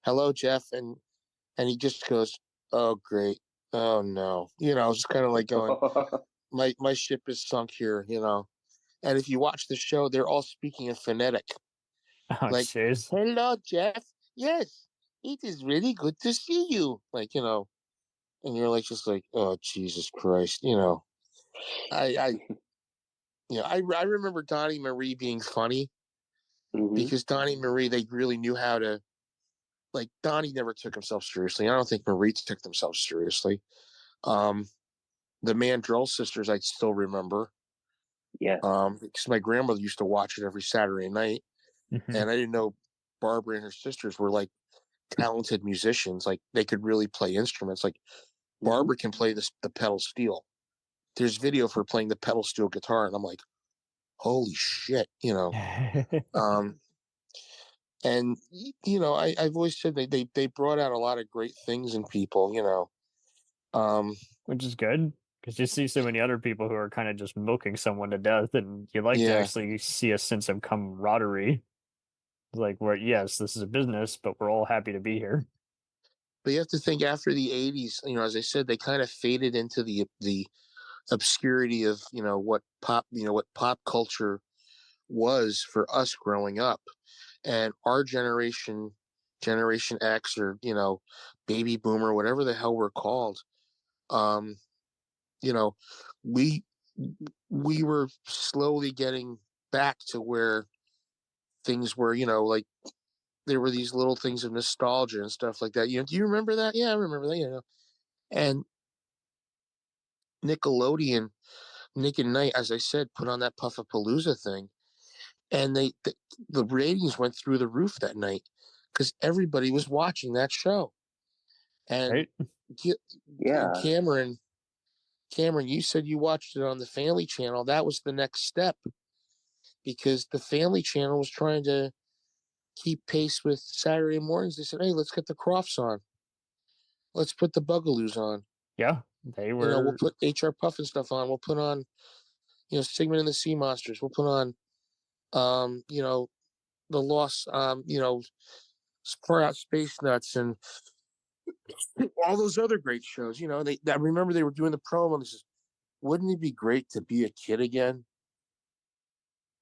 hello, Jeff. And he just goes, oh, great. Oh, no. It's kind of like going, my ship is sunk here, And if you watch the show, they're all speaking in phonetic. Oh, like, cheers. hello, Jeff. Yes. it is really good to see you. Like, and you're like, just like, oh, Jesus Christ. I I remember Donnie Marie being funny because Donnie Marie, they really knew how to, like, Donnie never took himself seriously. I don't think Marie took themselves seriously. The Mandrell sisters, I still remember. Yeah. Because my grandmother used to watch it every Saturday night. And I didn't know Barbara and her sisters were like talented musicians. Like they could really play instruments. Like Barbara can play the pedal steel. There's video for playing the pedal steel guitar, and I'm like, holy shit, and I've always said they brought out a lot of great things in people, Which is good because you see so many other people who are kind of just milking someone to death, and you like to Yeah. actually see a sense of camaraderie. Like, where yes, this is a business, but we're all happy to be here. But you have to think after the '80s, as I said, they kind of faded into the obscurity of what pop culture was for us growing up, and our generation X, or baby boomer, whatever the hell we're called, you know we we were slowly getting back to where things were, like there were these little things of nostalgia and stuff like that. Do you remember that? Yeah, I remember that. And Nickelodeon, Nick and Knight, as I said, put on that Puffapalooza thing, and the ratings went through the roof that night because everybody was watching that show. And Right? Yeah. Cameron, you said you watched it on the Family Channel. That was the next step because the Family Channel was trying to keep pace with Saturday mornings. They said, "Hey, let's get the Crofts on. Let's put the Bugaloos on. Yeah, they We'll were. put HR Puff and stuff on. We'll put on, Sigmund and the Sea Monsters. We'll put on, the Lost, Far Out Space Nuts, and all those other great shows. I remember they were doing the promo. And this is, wouldn't it be great to be a kid again?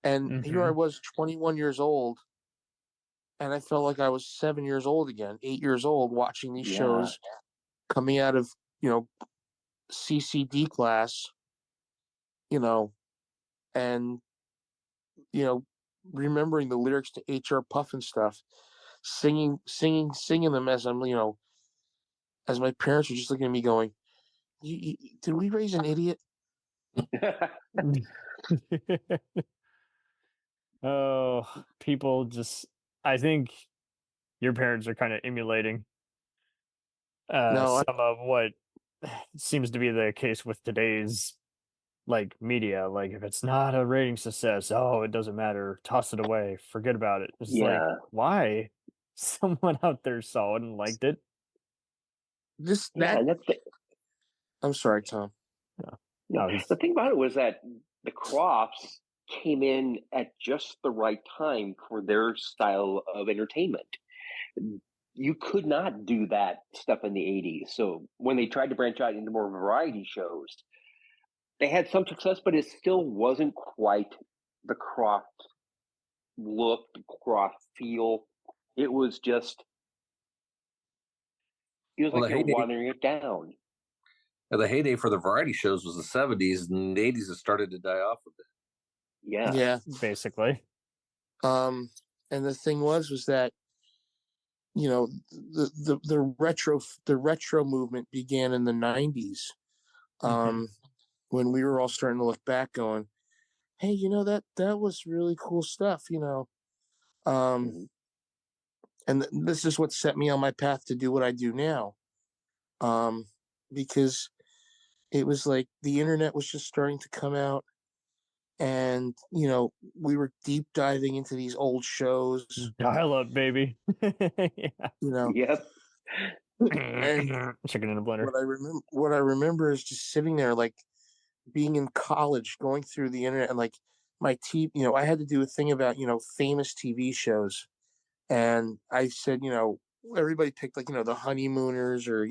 And here I was, 21 years old, and I felt like I was 7 years old again, 8 years old, watching these shows coming out of, CCD class, and, remembering the lyrics to HR Puff and stuff, singing them as I'm, as my parents were just looking at me going, did we raise an idiot? Oh, people just. I think your parents are kind of emulating some of what seems to be the case with today's like media. Like, if it's not a rating success, oh, it doesn't matter, toss it away, forget about it. It's like, why? Someone out there saw it and liked it. I'm sorry, Tom. No, the thing about it was that the Crofts came in at just the right time for their style of entertainment. You could not do that stuff in the 80s. So when they tried to branch out into more variety shows, they had some success, but it still wasn't quite the Krofft look, the Krofft feel. It was like you're watering it down. The heyday for the variety shows was the 70s, and the 80s it started to die off a bit. Yeah, basically. And the thing was that the retro movement began in the 90s, when we were all starting to look back, going, "Hey, that was really cool stuff," and this is what set me on my path to do what I do now, because it was like the internet was just starting to come out, and we were deep diving into these old shows. Dial up, baby. Yep. And chicken in a blender. What I remember is just sitting there, like being in college, going through the internet, and like my TV. I had to do a thing about famous TV shows, and I said, everybody picked like the Honeymooners, or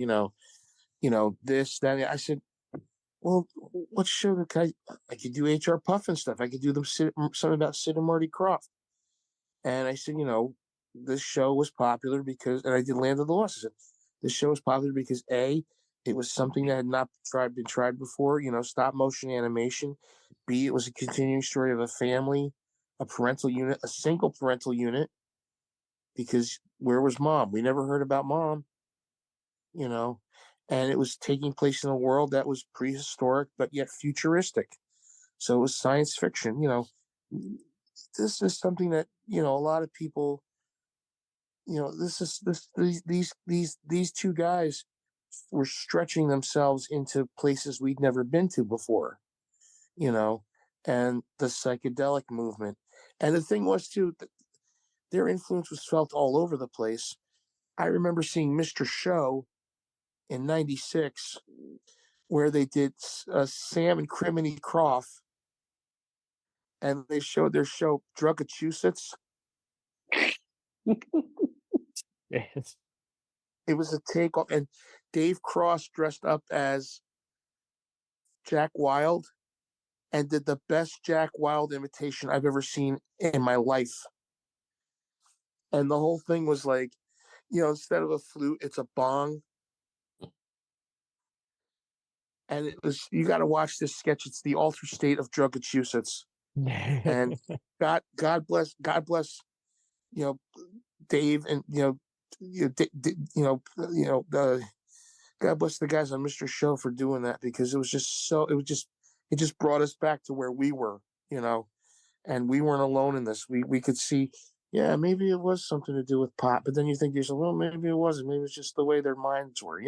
this, that. I said, well, what show could I could do HR Puff and stuff. I could do something about Sid and Marty Krofft. And I said, this show was popular because, and I did Land of the Lost. This show was popular because A, it was something that had not been tried before, stop motion animation. B, it was a continuing story of a family, a parental unit, a single parental unit. Because where was mom? We never heard about mom, and it was taking place in a world that was prehistoric but yet futuristic. So it was science fiction. This is something that a lot of people. These two guys were stretching themselves into places we'd never been to before, and the psychedelic movement. And the thing was too, their influence was felt all over the place. I remember seeing Mr. Show in '96, where they did Sam and Criminy Krofft, and they showed their show Drugachusetts. Yes. It was a takeoff, and Dave Cross dressed up as Jack Wilde and did the best Jack Wilde imitation I've ever seen in my life. And the whole thing was like, instead of a flute, it's a bong. And it was, you got to watch this sketch. It's the altered state of Drugachusetts. And God bless, Dave, and God bless the guys on Mr. Show for doing that, because it just brought us back to where we were, and we weren't alone in this. We could see, yeah, maybe it was something to do with pot, but then you think to yourself, well, maybe it wasn't. Maybe it's just the way their minds were,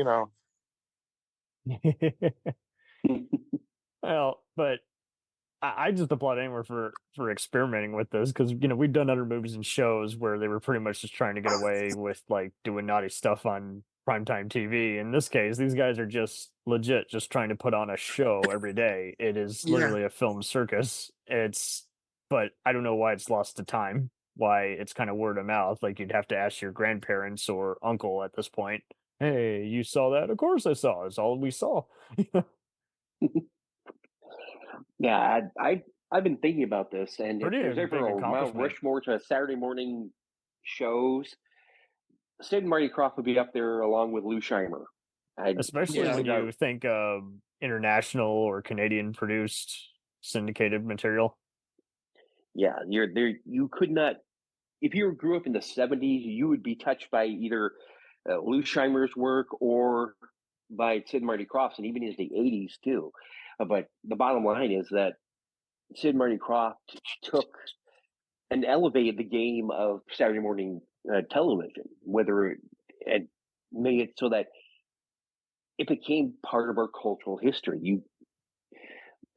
Well, but I just applaud anyone for experimenting with this, because we've done other movies and shows where they were pretty much just trying to get away with like doing naughty stuff on primetime TV. In this case, these guys are just legit just trying to put on a show every day. It is literally a film circus. But I don't know why it's lost to time. Why it's kind of word of mouth. Like you'd have to ask your grandparents or uncle at this point. Hey, you saw that? Of course I saw. It's all we saw. Yeah, I've been thinking about this, and if Pretty there's big ever a Mount accomplishment. Rushmore to Saturday morning shows, Sid and Marty Krofft would be up there along with Lou Scheimer. Especially when you think international or Canadian produced syndicated material. Yeah, you're there. You could not, if you grew up in the '70s, you would be touched by either Lou Scheimer's work or by Sid and Marty Krofft's, and even in the '80s too. But the bottom line is that Sid and Marty Krofft took and elevated the game of Saturday morning television, it made it so that it became part of our cultural history.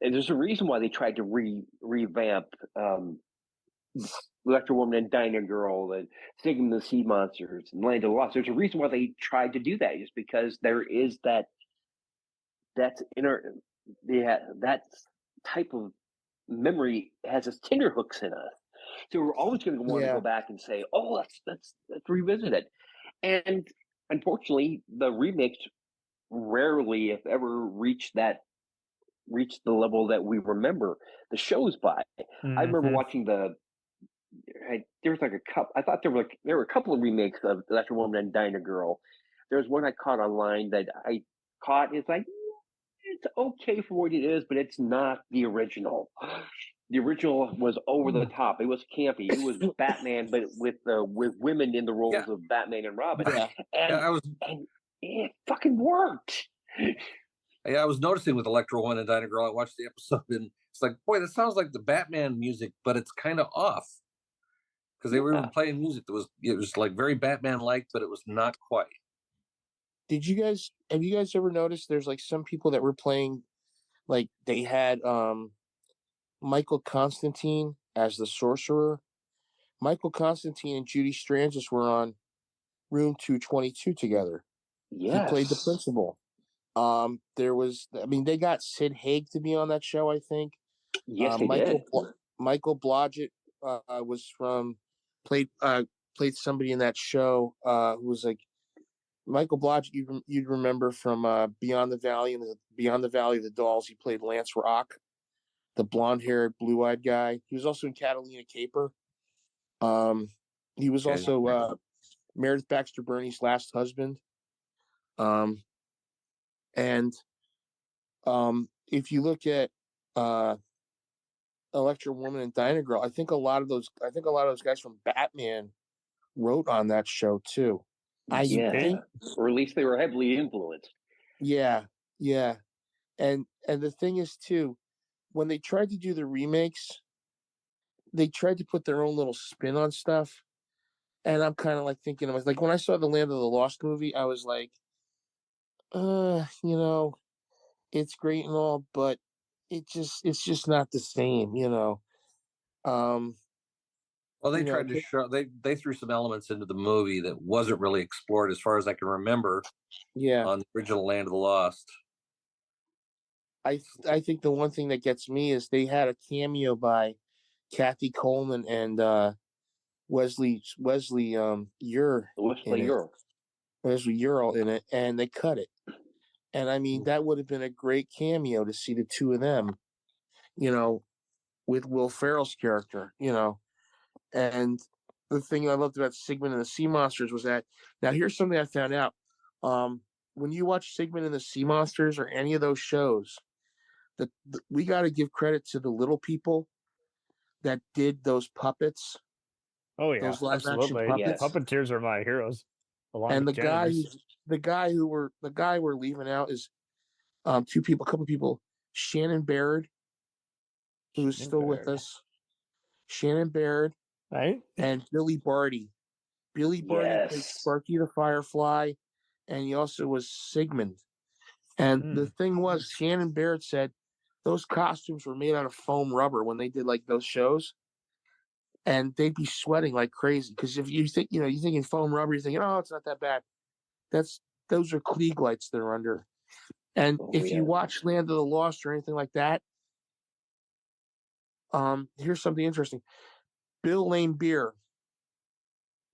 And there's a reason why they tried to revamp Electro Woman and Diner Girl and Sigmund the Sea Monsters and Land of the Lost. There's a reason why they tried to do that, is because there is that type of memory has its tenterhooks in us. So we're always going to want to go back and say, "Oh, let's revisit it." And unfortunately, the remakes rarely, if ever, reach the level that we remember the shows by. I remember watching there was like a couple. I thought there were a couple of remakes of Electro Woman and Diner Girl. There was one I caught online that I caught. It's like, it's okay for what it is, but it's not the original. The original was over the top. It was campy. It was Batman, but with women in the roles of Batman and Robin. And it fucking worked. Yeah, I was noticing with Electro One and Diner Girl. I watched the episode, and it's like, boy, that sounds like the Batman music, but it's kind of off, because they were playing music that was like very Batman-like, but it was not quite. Have you guys ever noticed there's like some people that were playing, like they had Michael Constantine as the sorcerer. Michael Constantine and Judy Strangis were on Room 222 together. Yes. He played the principal. They got Sid Haig to be on that show, I think. Yes, they did. Michael Blodgett played somebody in that show who was like Michael Blodgett. You'd remember from Beyond the Valley of the Dolls. He played Lance Rock, the blonde-haired, blue-eyed guy. He was also in Catalina Caper. He was also Meredith Baxter Burney's last husband. And if you look at Electra Woman and Dyna Girl, I think a lot of those guys from Batman wrote on that show too. I think, or at least they were heavily influenced. Yeah. And the thing is too, when they tried to do the remakes, they tried to put their own little spin on stuff. And I'm kind of like thinking, I was like, when I saw the Land of the Lost movie, I was like, it's great and all, but it's just not the same, Well, they tried to show they threw some elements into the movie that wasn't really explored, as far as I can remember. Yeah, on the original Land of the Lost. I think the one thing that gets me is they had a cameo by Kathy Coleman and Wesley Ural in it, and they cut it. And I mean, that would have been a great cameo to see the two of them, with Will Ferrell's character, And the thing I loved about Sigmund and the Sea Monsters was that, now here's something I found out. When you watch Sigmund and the Sea Monsters or any of those shows, we got to give credit to the little people that did those puppets. Oh yeah, those live absolutely. action puppets. Puppeteers are my heroes. And the guy we're leaving out is a couple people. Shannon Baird, who's still with us. Shannon Baird, right? And Billy Barty. Billy Barty played Sparky the Firefly, and he also was Sigmund. And the thing was, Shannon Baird said those costumes were made out of foam rubber when they did like those shows, and they'd be sweating like crazy. Because if you think, you're thinking foam rubber, you're thinking, oh, it's not that bad. Those are Klieg lights they're under. And if you watch Land of the Lost or anything like that, here's something interesting. Bill Lane Beer.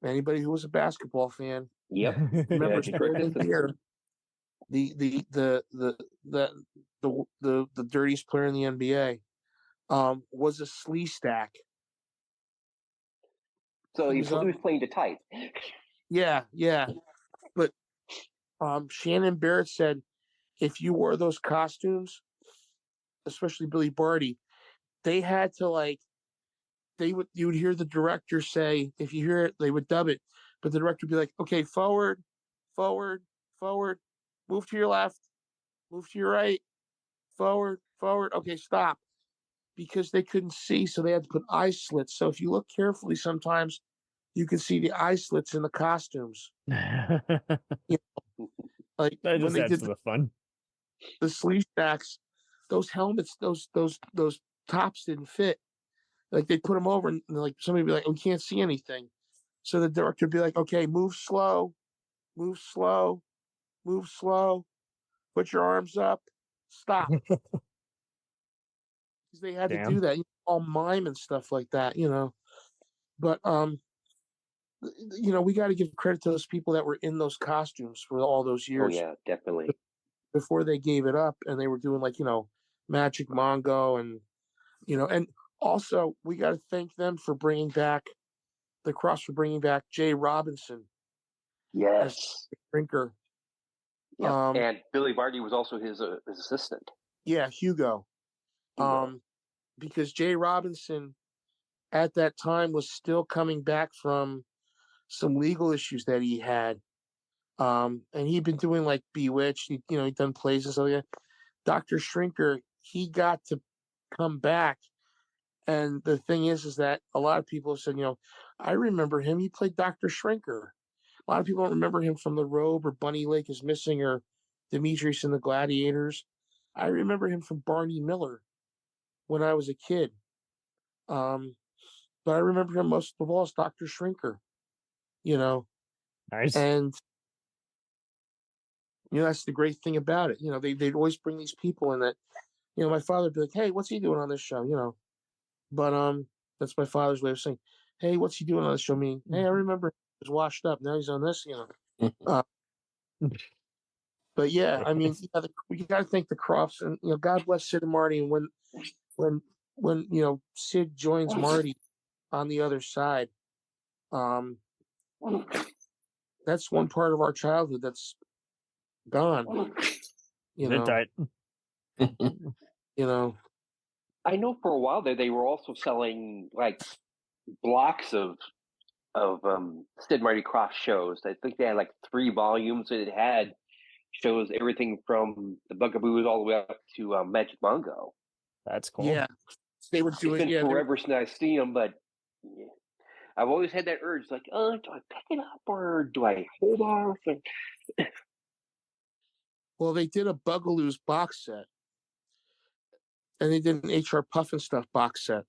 Anybody who was a basketball fan, remembers Bill Lane Beer, the dirtiest player in the NBA, was a slee stack. So he was playing to tight. Yeah. But Shannon Barrett said if you wore those costumes, especially Billy Barty, they had to you would hear the director say, if you hear it, they would dub it, but the director would be like, okay, forward, move to your left, move to your right, forward, okay, stop. Because they couldn't see, so they had to put eye slits. So if you look carefully, sometimes you can see the eye slits in the costumes. Like that when they did the fun. The sleeve stacks, those helmets, those tops didn't fit. Like they put them over, and like somebody would be like, "We can't see anything." So the director would be like, "Okay, move slow, put your arms up, stop." Because they had to do that, all mime and stuff like that, But we got to give credit to those people that were in those costumes for all those years. Oh yeah, definitely. Before they gave it up, and they were doing Magic Mongo, and and also we got to thank them for bringing back Jay Robinson. Yes, as Drinker. Yeah, and Billy Barty was also his assistant. Yeah, Hugo. Because Jay Robinson at that time was still coming back from some legal issues that he had. And he'd been doing Bewitched, he'd done plays and stuff like that. Dr. Shrinker, he got to come back. And the thing is that a lot of people have said, I remember him. He played Dr. Shrinker. A lot of people don't remember him from The Robe or Bunny Lake is Missing or Demetrius and the Gladiators. I remember him from Barney Miller when I was a kid. But I remember him most of all as Dr. Shrinker, Nice. And, that's the great thing about it. They'd always bring these people in that, my father would be like, hey, what's he doing on this show? But that's my father's way of saying, hey, what's he doing on this show? Hey, I remember he was washed up. Now he's on this, But yeah, I mean, we got to thank the Krofts, and God bless Sid and Marty. And when Sid joins Marty on the other side, That's one part of our childhood that's gone. Midnight. I know for a while there they were also selling like blocks of Sid Marty Krofft shows. I think they had like 3 volumes, and it had shows everything from the Bugaboos all the way up to Magic Bongo. That's cool. Yeah, they were doing. It's been forever since I've seen them, but I've always had that urge, like, do I pick it up or do I hold off? Well, they did a Bugaloos box set, and they did an HR Puffin Stuff box set,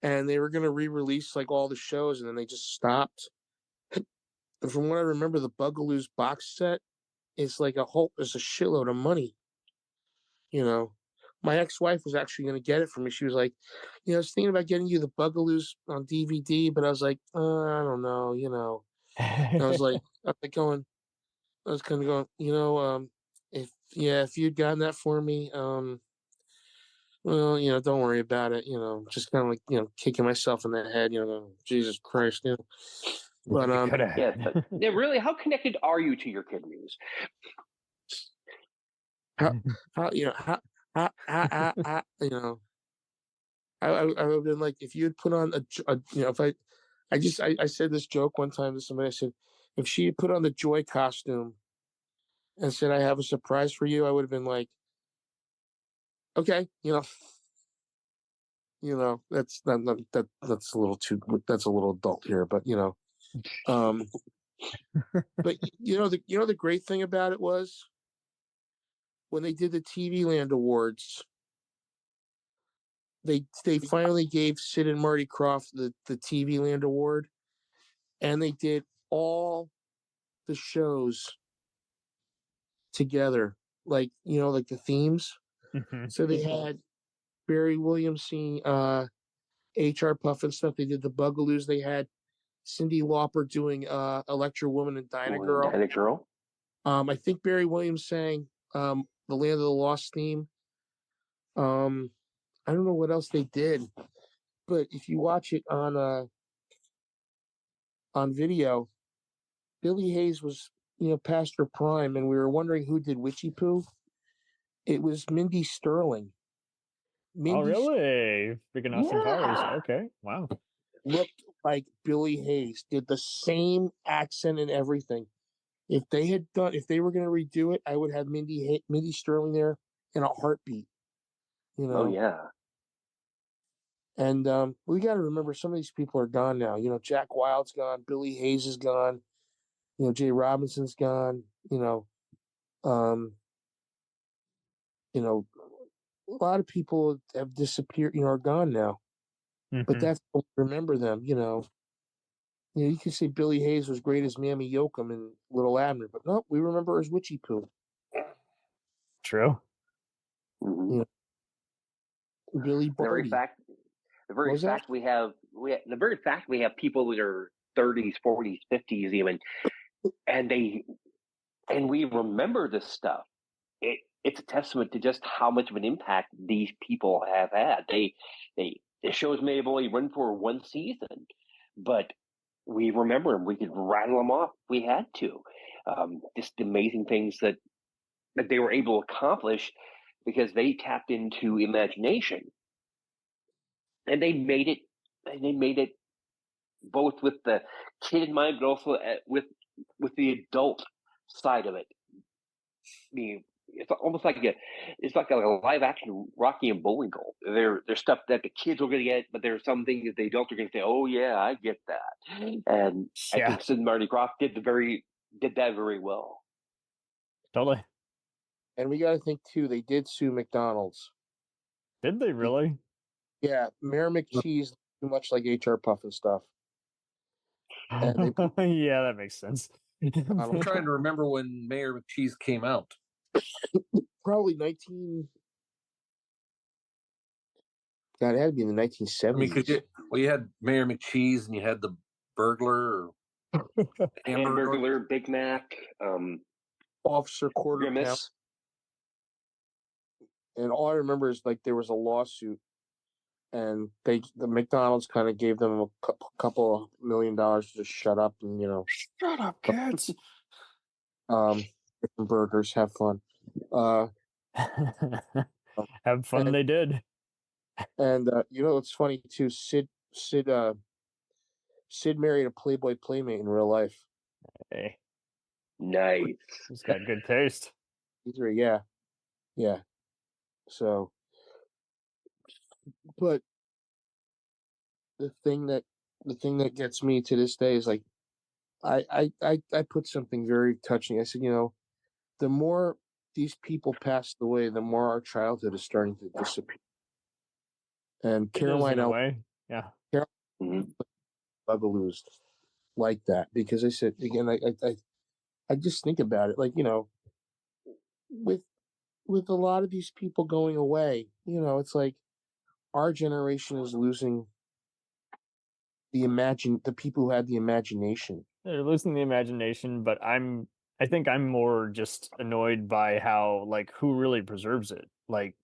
and they were going to re-release like all the shows, and then they just stopped. And from what I remember, the Bugaloos box set is like it's a shitload of money. My ex-wife was actually going to get it for me. She was like, I was thinking about getting you the Bugaloos on DVD, but I was like, I don't know, And I was kind of going, if you'd gotten that for me, well, don't worry about it, just kind of like, kicking myself in the head, Jesus Christ, But but really, how connected are you to your kidneys? I would have been like, if you had put on I said this joke one time to somebody. I said, if she had put on the Joy costume and said, I have a surprise for you, I would have been like, okay, that's not that's a little adult here, but but the great thing about it was when they did the TV Land Awards, they finally gave Sid and Marty Krofft the TV Land Award, and they did all the shows together, like the themes. Mm-hmm. So they had Barry Williams singing HR Puffin Stuff. They did the Bugaloos. They had Cyndi Lauper doing Electra Woman and Dinah Girl. Dinah Girl. I think Barry Williams sang the Land of the Lost theme. I don't know what else they did, but if you watch it on video, Billy Hayes was past her prime, and we were wondering who did Witchy Poo. It was Mindy Sterling. Oh, really? Big enough Austin Powers. Okay, wow. Looked like Billy Hayes. Did the same accent and everything. If they were going to redo it, I would have Mindy Sterling there in a heartbeat. Oh yeah. And we got to remember, some of these people are gone now. Jack Wilde's gone. Billy Hayes is gone. Jay Robinson's gone. A lot of people have disappeared. Are gone now. Mm-hmm. But that's what we remember them. You can say Billy Hayes was great as Mammy Yoakum in Little Abner, but no, we remember her as Witchy Poo. True. Mm-hmm. Billy Barty. The very fact we have people that are 30s, 40s, 50s even, and we remember this stuff. It's a testament to just how much of an impact these people have had. The shows may have only run for one season, but we remember them. We could rattle them off if we had to. Just amazing things that they were able to accomplish because they tapped into imagination. And they made it both with the kid in mind, but also with the adult side of it. I mean, it's almost like a live action Rocky and Bullwinkle. There's stuff that the kids are going to get, but there's some things that the adults are going to say, "Oh yeah, I get that." And I think Sid and Marty Krofft did that very well. Totally. And we got to think too, they did sue McDonald's. Did they really? Yeah, Mayor McCheese too much like HR Puffin Stuff. Yeah, that makes sense. I'm trying to remember when Mayor McCheese came out. Probably 19. God, it had to be in the 1970s. I mean, because you had Mayor McCheese and you had the burglar, or Hamburglar, Big Mac, Officer Quarter Grimace. And all I remember is like there was a lawsuit and the McDonald's kind of gave them a couple $1 million to just shut up and Shut up, kids. Burgers, have fun. Have fun. They did. And it's funny too. Sid married a Playboy playmate in real life. Hey, Nice. he's got good taste. Yeah. So, but the thing that gets me to this day is like, I put something very touching. I said, the more these people passed away, the more our childhood is starting to disappear. And Caroline, in a way, yeah. Mm-hmm. Bugaloo's like that, because I said again, I just think about it, like, with a lot of these people going away, it's like our generation is losing the people who had the imagination. They're losing the imagination, but I think I'm more just annoyed by how, like, who really preserves it. Like,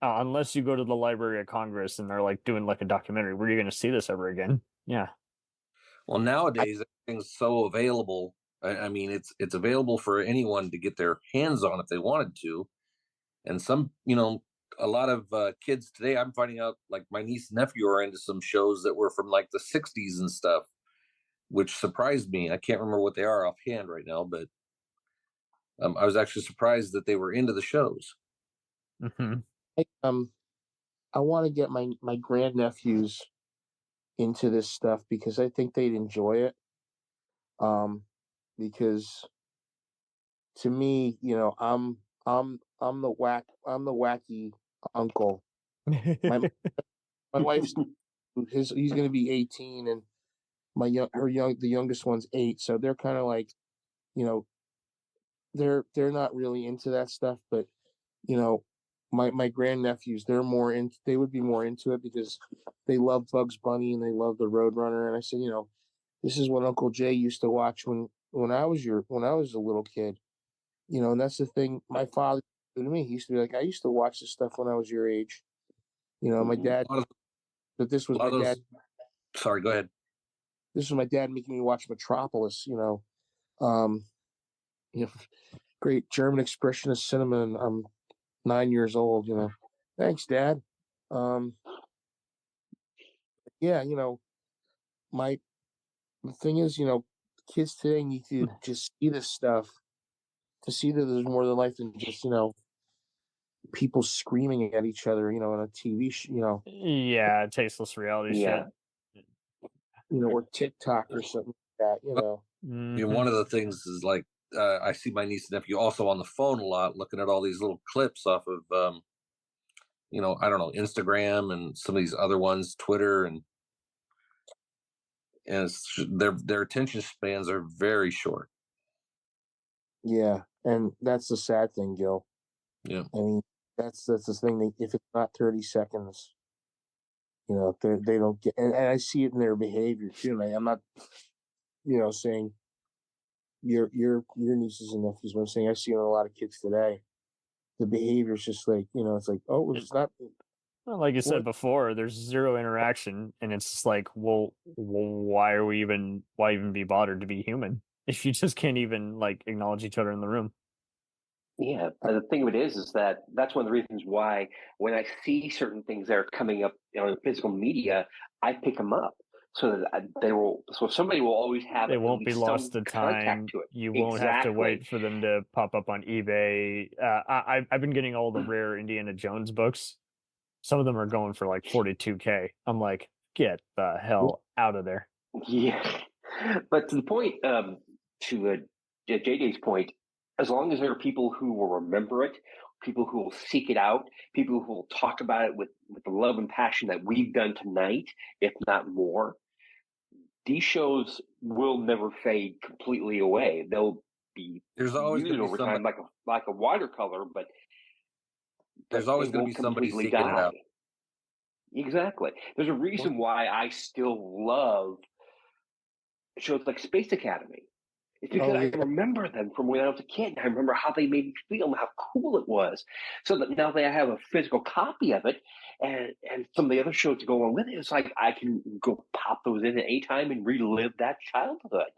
unless you go to the Library of Congress and they're like doing like a documentary, where are you going to see this ever again? Yeah. Well, nowadays everything's so available. I mean, it's available for anyone to get their hands on if they wanted to. And some, a lot of kids today, I'm finding out, like my niece and nephew are into some shows that were from like the 60s and stuff, which surprised me. I can't remember what they are offhand right now, but I was actually surprised that they were into the shows. Mm-hmm. I want to get my grandnephews into this stuff because I think they'd enjoy it. Because to me, I'm the wacky uncle. My wife's he's going to be 18, and the youngest one's 8, so they're kind of like, they're not really into that stuff, but my grandnephews, they would be more into it because they love Bugs Bunny and they love the Roadrunner. And I said, this is what Uncle Jay used to watch when I was a little kid. And that's the thing my father did to me. He used to be like, I used to watch this stuff when I was your age. My dad, but this was my dad. Sorry, go ahead. This was my dad making me watch Metropolis, great German expressionist cinema, and I'm 9 years old, Thanks, Dad. Yeah, the thing is, kids today need to just see this stuff to see that there's more to life than just, people screaming at each other, in a TV show, Yeah, tasteless reality shit. Or TikTok or something like that, Mm-hmm. One of the things is like, I see my niece and nephew also on the phone a lot, looking at all these little clips off of, I don't know, Instagram and some of these other ones, Twitter, and their attention spans are very short. Yeah, and that's the sad thing, Gil. Yeah, I mean, that's the thing. If it's not 30 seconds, they don't get, and I see it in their behavior too. I'm not, saying your nieces and nephews, but I'm saying I see in a lot of kids today. The behavior is just like, it's like, oh, it's not. Well, like you said before, there's zero interaction, and it's just like, well, why even be bothered to be human if you just can't even like acknowledge each other in the room? Yeah, the thing of it is that that's one of the reasons why when I see certain things that are coming up on physical media, I pick them up so that somebody will always have. They won't be lost to time. You won't have to wait for them to pop up on eBay. I've been getting all the rare Indiana Jones books. Some of them are going for like $42K. I'm like, get the hell out of there. Yeah, but to the point, to JJ's point, as long as there are people who will remember it, people who will seek it out, people who will talk about it with the love and passion that we've done tonight, if not more, these shows will never fade completely away. They'll be used over time like a watercolor, but there's always going to be somebody seeking it out. Exactly. There's a reason why I still love shows like Space Academy. It's because I remember them from when I was a kid. And I remember how they made me feel and how cool it was. So that now that I have a physical copy of it and some of the other shows to go along with it, it's like I can go pop those in at any time and relive that childhood.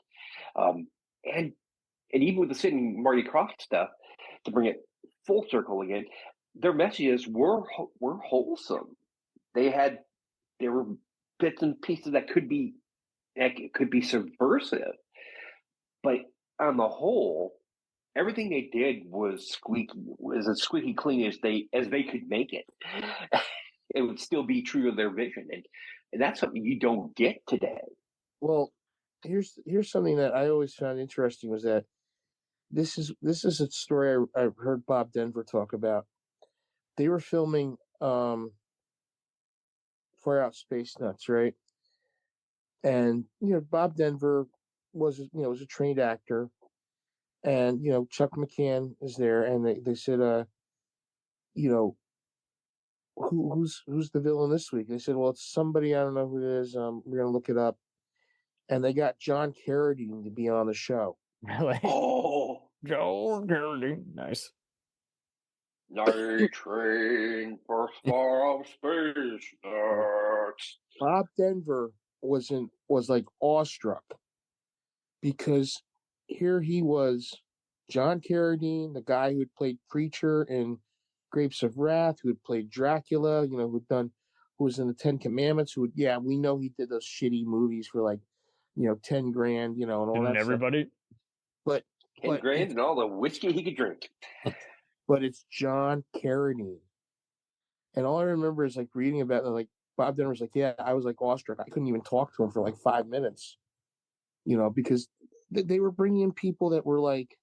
And even with the Sid and Marty Krofft stuff, to bring it full circle again, their messages were wholesome. There were bits and pieces that could be subversive, but on the whole, everything they did was as squeaky clean as they could make it. It would still be true to their vision, and that's something you don't get today. Well, here's something that I always found interesting was that this is a story I heard Bob Denver talk about. They were filming Far Out Space Nuts, right? And Bob Denver was a trained actor, and Chuck McCann is there, and they said, who's the villain this week? They said, well, it's somebody, I don't know who it is. We're gonna look it up, and they got John Carradine to be on the show. Really? Oh, John Carradine, nice. Night train for Far Out Space Nuts. Bob Denver was like awestruck because here he was, John Carradine, the guy who had played Preacher in Grapes of Wrath, who had played Dracula, who was in the Ten Commandments, we know he did those shitty movies for like, 10 grand, and all that everybody. Stuff. But 10 grand and all the whiskey he could drink. But it's John Carradine. And all I remember is like reading about it, like Bob Denver was like, yeah, I was like awestruck. I couldn't even talk to him for like 5 minutes, because they were bringing in people that were like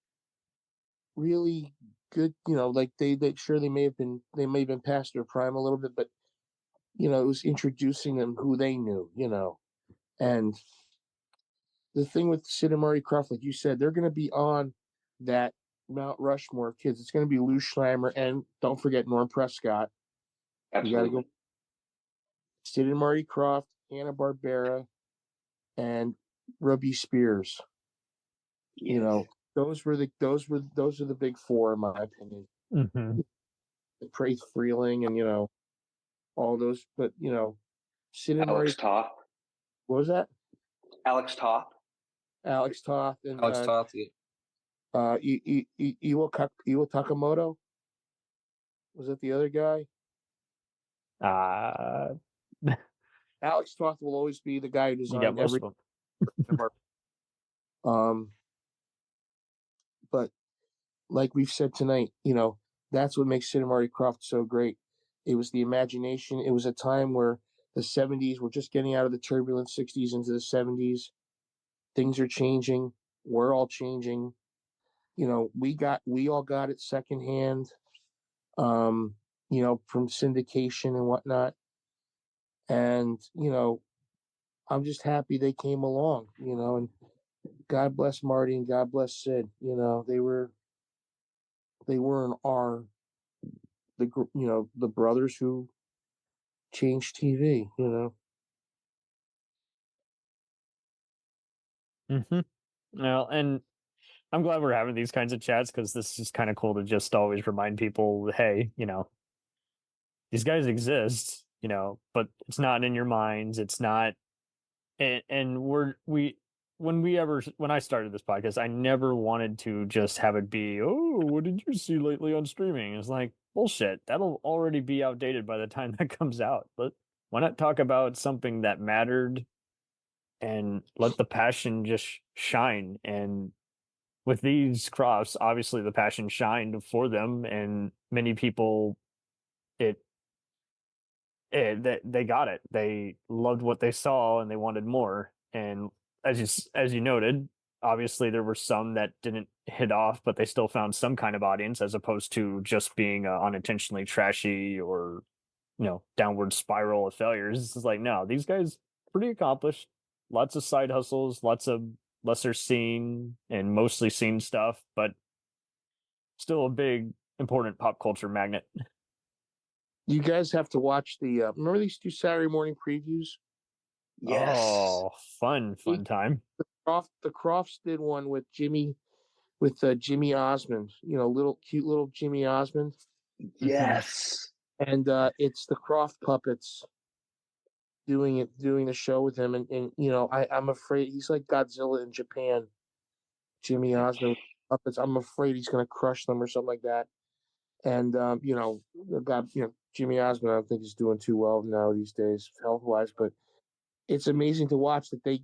really good, like they may have been past their prime a little bit, but it was introducing them who they knew, and the thing with Sid and Marty Krofft, like you said, they're going to be on that Mount Rushmore of kids. It's going to be Lou Schleimer, and don't forget Norm Prescott. Absolutely. You got to go. Sid and Marty Krofft, Hanna-Barbera, and Ruby Spears. Yes. Those are the big four in my opinion. Mm-hmm. Praise Freeling and all those, but Sid and Alex Marty. Toth. What was that? Alex Toth. Alex Toth and Alex Toth. Iwo Takamoto. Was that the other guy? Alex Toth will always be the guy who designed every. But like we've said tonight, that's what makes Sid and Marty Krofft so great. It was the imagination. It was a time where the 70s were just getting out of the turbulent 60s into the 70s. Things are changing. We're all changing. We all got it secondhand, from syndication and whatnot. And, I'm just happy they came along, and God bless Marty and God bless Sid. They were the brothers who changed TV, Mm-hmm. Well, and I'm glad we're having these kinds of chats because this is kind of cool to just always remind people, hey, these guys exist, but it's not in your minds. It's not, and when I started this podcast, I never wanted to just have it be, oh, what did you see lately on streaming? It's like bullshit. That'll already be outdated by the time that comes out. But why not talk about something that mattered and let the passion just shine? And with these Crofts, obviously the passion shined for them, and many people, they got it. They loved what they saw and they wanted more. And as you noted, obviously there were some that didn't hit off, but they still found some kind of audience, as opposed to just being unintentionally trashy or downward spiral of failures. This is like, no, these guys pretty accomplished, lots of side hustles, lots of lesser seen and mostly seen stuff, but still a big important pop culture magnet. You guys have to watch the remember these two Saturday morning previews? Yes. Oh, fun time. The Crofts did one with Jimmy Osmond. Cute little Jimmy Osmond. Yes. And it's the Krofft puppets doing the show with him, and I'm afraid he's like Godzilla in Japan. Jimmy Osmond puppets. I'm afraid he's gonna crush them or something like that. And Jimmy Osmond, I don't think he's doing too well now these days, health wise. But it's amazing to watch that they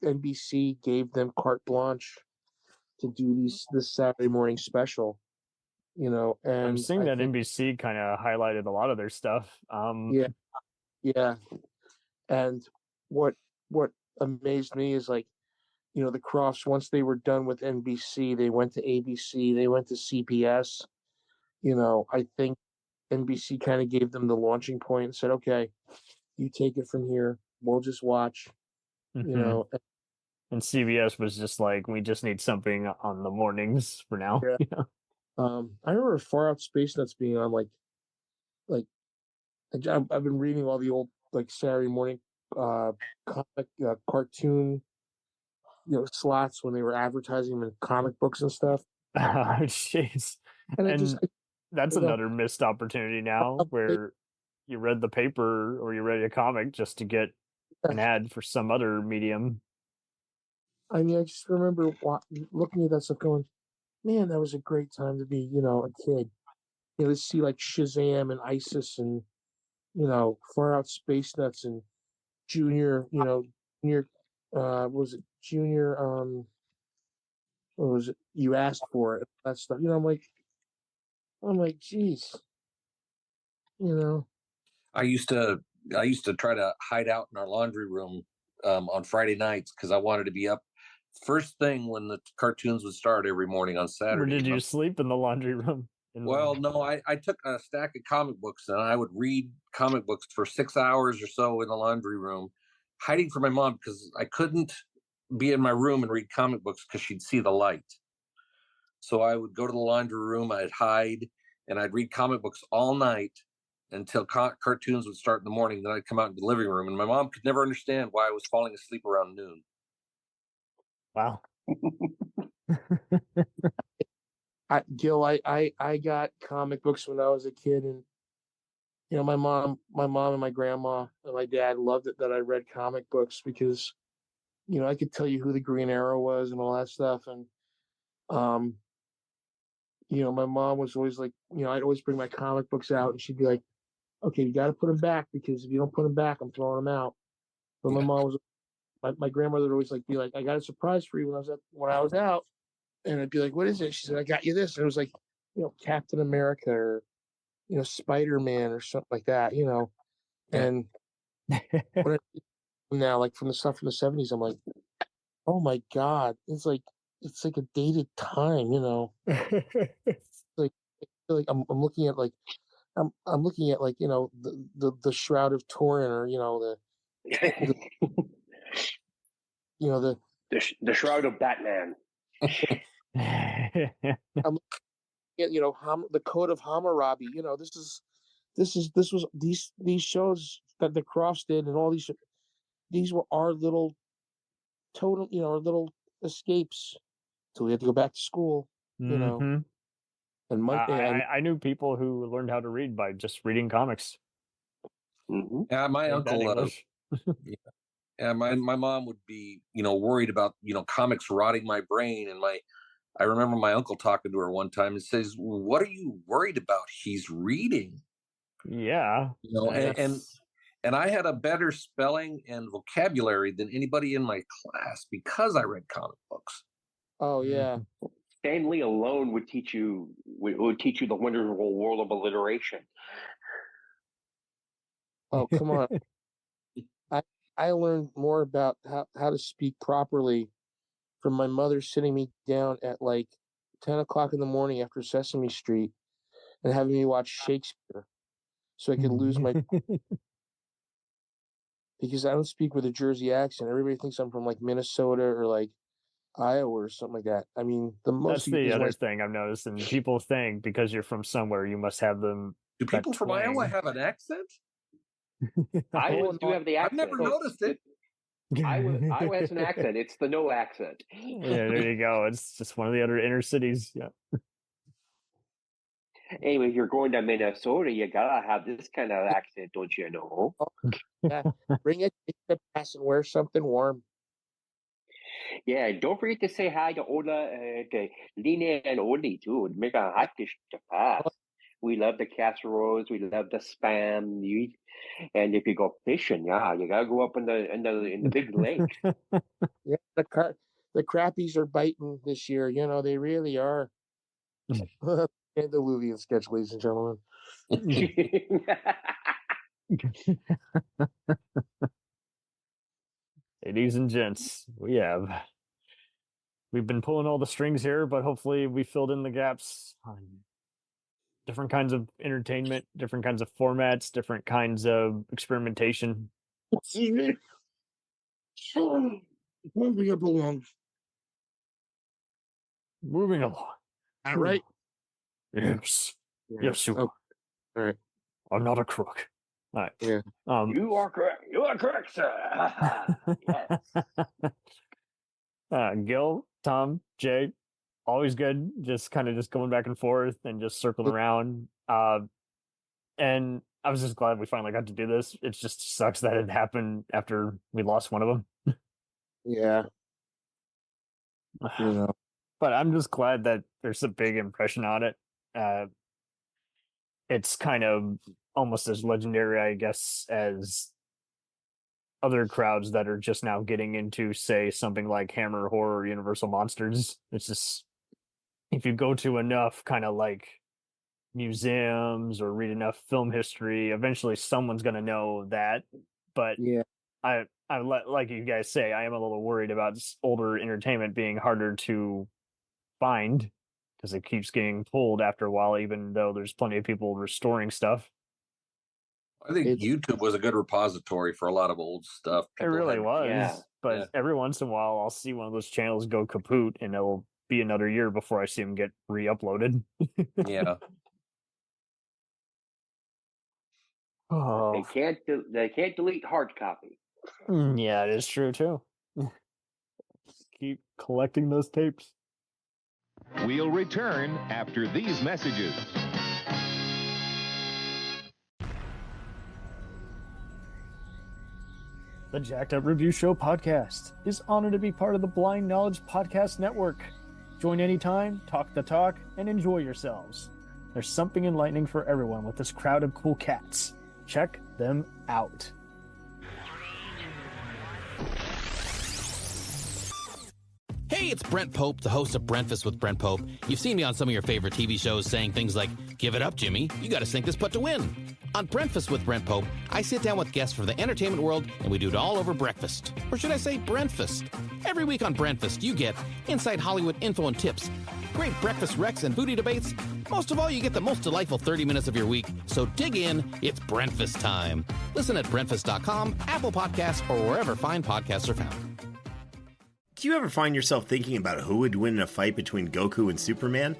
NBC gave them carte blanche to do this Saturday morning special. And I'm seeing that think, NBC kind of highlighted a lot of their stuff. Yeah. And what amazed me is the Crofts, once they were done with NBC, they went to ABC, they went to CBS. I think NBC kind of gave them the launching point and said, okay, you take it from here. We'll just watch, And CBS was just like, we just need something on the mornings for now. Yeah. I remember Far Out Space Nuts being on I've been reading all the old Saturday morning comic cartoon slots when they were advertising them in comic books and stuff. Oh, jeez. And that's another missed opportunity now where you read the paper or you read a comic just to get an ad for some other medium. I mean, I just remember looking at that stuff going, man, that was a great time to be, a kid. To see Shazam and ISIS and, Far Out Space Nuts and Junior, was it Junior? What was it? You Asked For It, that stuff. I'm like, geez. I used to try to hide out in our laundry room on Friday nights because I wanted to be up first thing when the cartoons would start every morning on Saturday. Or did you sleep in the laundry room? No, I took a stack of comic books and I would read comic books for 6 hours or so in the laundry room, hiding from my mom because I couldn't be in my room and read comic books because she'd see the light. So I would go to the laundry room, I'd hide, and I'd read comic books all night until cartoons would start in the morning. Then I'd come out in the living room, and my mom could never understand why I was falling asleep around noon. Wow. Gil, I got comic books when I was a kid, and my mom and my grandma and my dad loved it that I read comic books because I could tell you who the Green Arrow was and all that stuff. And my mom was always like, I'd always bring my comic books out and she'd be like, okay, you got to put them back because if you don't put them back, I'm throwing them out. But my mom was, my grandmother would always be like, I got a surprise for you when I was out. And I'd be like, what is it? She said, I got you this. And it was like, Captain America or, Spider-Man or something like that, And now, from the stuff from the 70s, I'm like, oh my God, it's like a dated time, like I'm looking at I'm looking at the Shroud of Turin or the Shroud of Batman. I'm looking at the Code of Hammurabi. These shows that the Crofts did and all these were our little our little escapes till we had to go back to school. And I knew people who learned how to read by just reading comics. Mm-hmm. Yeah, my uncle. Yeah, my mom would be worried about comics rotting my brain, and I remember my uncle talking to her one time and says, "What are you worried about? He's reading." Yeah, and I had a better spelling and vocabulary than anybody in my class because I read comic books. Oh yeah. Stan Lee alone would teach you the wonderful world of alliteration. Oh, come on. I learned more about how to speak properly from my mother sitting me down at 10 o'clock in the morning after Sesame Street and having me watch Shakespeare so I could lose my because I don't speak with a Jersey accent. Everybody thinks I'm from Minnesota or Iowa or something like that. I mean, that's the other thing I've noticed, and people think because you're from somewhere, you must have them. Do people from Iowa have an accent? Iowa do have the accent. I've never noticed it. Iowa has an accent. It's the no accent. Yeah, there you go. It's just one of the other inner cities. Yeah. Anyway, if you're going to Minnesota, you gotta have this kind of accent, don't you know? Yeah, bring it to the pass and wear something warm. Yeah, and don't forget to say hi to Ola, to Lina and Oli too. Make a hot dish to pass. We love the casseroles. We love the spam. And if you go fishing, yeah, you gotta go up in the big lake. Yeah, the crappies are biting this year. You know, they really are. Antediluvian sketch, ladies and gentlemen. Ladies and gents, we've been pulling all the strings here, but hopefully we filled in the gaps on different kinds of entertainment, different kinds of formats, different kinds of experimentation. Moving along. Moving along. All right. Yes. Yeah. Yes, you are. All right. I'm not a crook. All right. Yeah. You are correct. You are correct, sir. Yes. Gil, Tom, Jay, always good. Just going back and forth and just circling around. And I was just glad we finally got to do this. It just sucks that it happened after we lost one of them. Yeah. You know. But I'm just glad that there's a big impression on it. It's kind of almost as legendary, I guess, as other crowds that are just now getting into, say, something like Hammer Horror or Universal Monsters. It's just, if you go to enough kind of like museums or read enough film history, eventually someone's going to know that. But yeah, I like you guys say, I am a little worried about older entertainment being harder to find because it keeps getting pulled after a while, even though there's plenty of people restoring stuff. I think YouTube was a good repository for a lot of old stuff. It really was. Yeah. But every once in a while, I'll see one of those channels go kaput, and it'll be another year before I see them get re-uploaded. Yeah. Oh. They can't delete hard copy. Yeah, it is true too. Keep collecting those tapes. We'll return after these messages. The Jacked Up Review Show podcast is honored to be part of the Blind Knowledge Podcast Network. Join anytime, talk the talk, and enjoy yourselves. There's something enlightening for everyone with this crowd of cool cats. Check them out. Hey, it's Brent Pope, the host of Breakfast with Brent Pope. You've seen me on some of your favorite TV shows saying things like, "Give it up, Jimmy. You got to sink this putt to win." On Breakfast with Brent Pope, I sit down with guests from the entertainment world, and we do it all over breakfast. Or should I say Brentfast? Every week on Brentfast, you get inside Hollywood info and tips, great breakfast recs and booty debates. Most of all, you get the most delightful 30 minutes of your week. So dig in. It's Brentfast time. Listen at Brentfast.com, Apple Podcasts, or wherever fine podcasts are found. Do you ever find yourself thinking about who would win in a fight between Goku and Superman?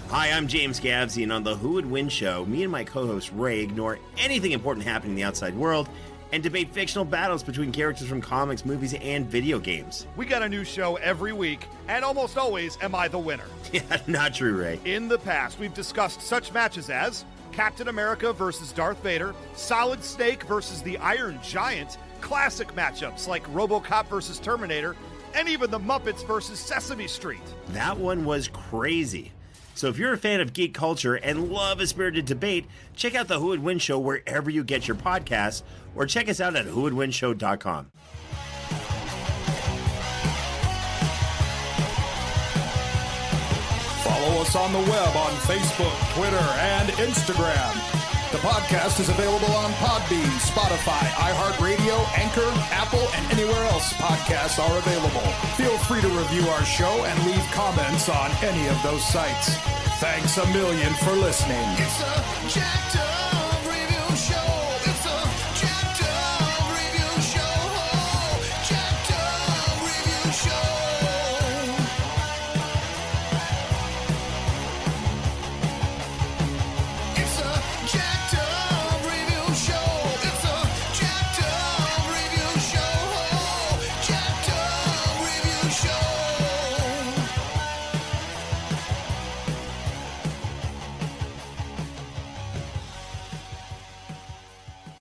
Hi, I'm James Gavsey, and on the Who Would Win show, me and my co-host Ray ignore anything important happening in the outside world and debate fictional battles between characters from comics, movies, and video games. We got a new show every week, and almost always am I the winner. Yeah, not true, Ray. In the past, we've discussed such matches as Captain America versus Darth Vader, Solid Snake versus the Iron Giant, classic matchups like RoboCop versus Terminator, and even the Muppets versus Sesame Street. That one was crazy. So if you're a fan of geek culture and love a spirited debate, check out the Who Would Win show wherever you get your podcasts, or check us out at whowouldwinshow.com. Follow us on the web on Facebook, Twitter, and Instagram. The podcast is available on Podbean, Spotify, iHeartRadio, Anchor, Apple, and anywhere else podcasts are available. Feel free to review our show and leave comments on any of those sites. Thanks a million for listening. It's a jacked up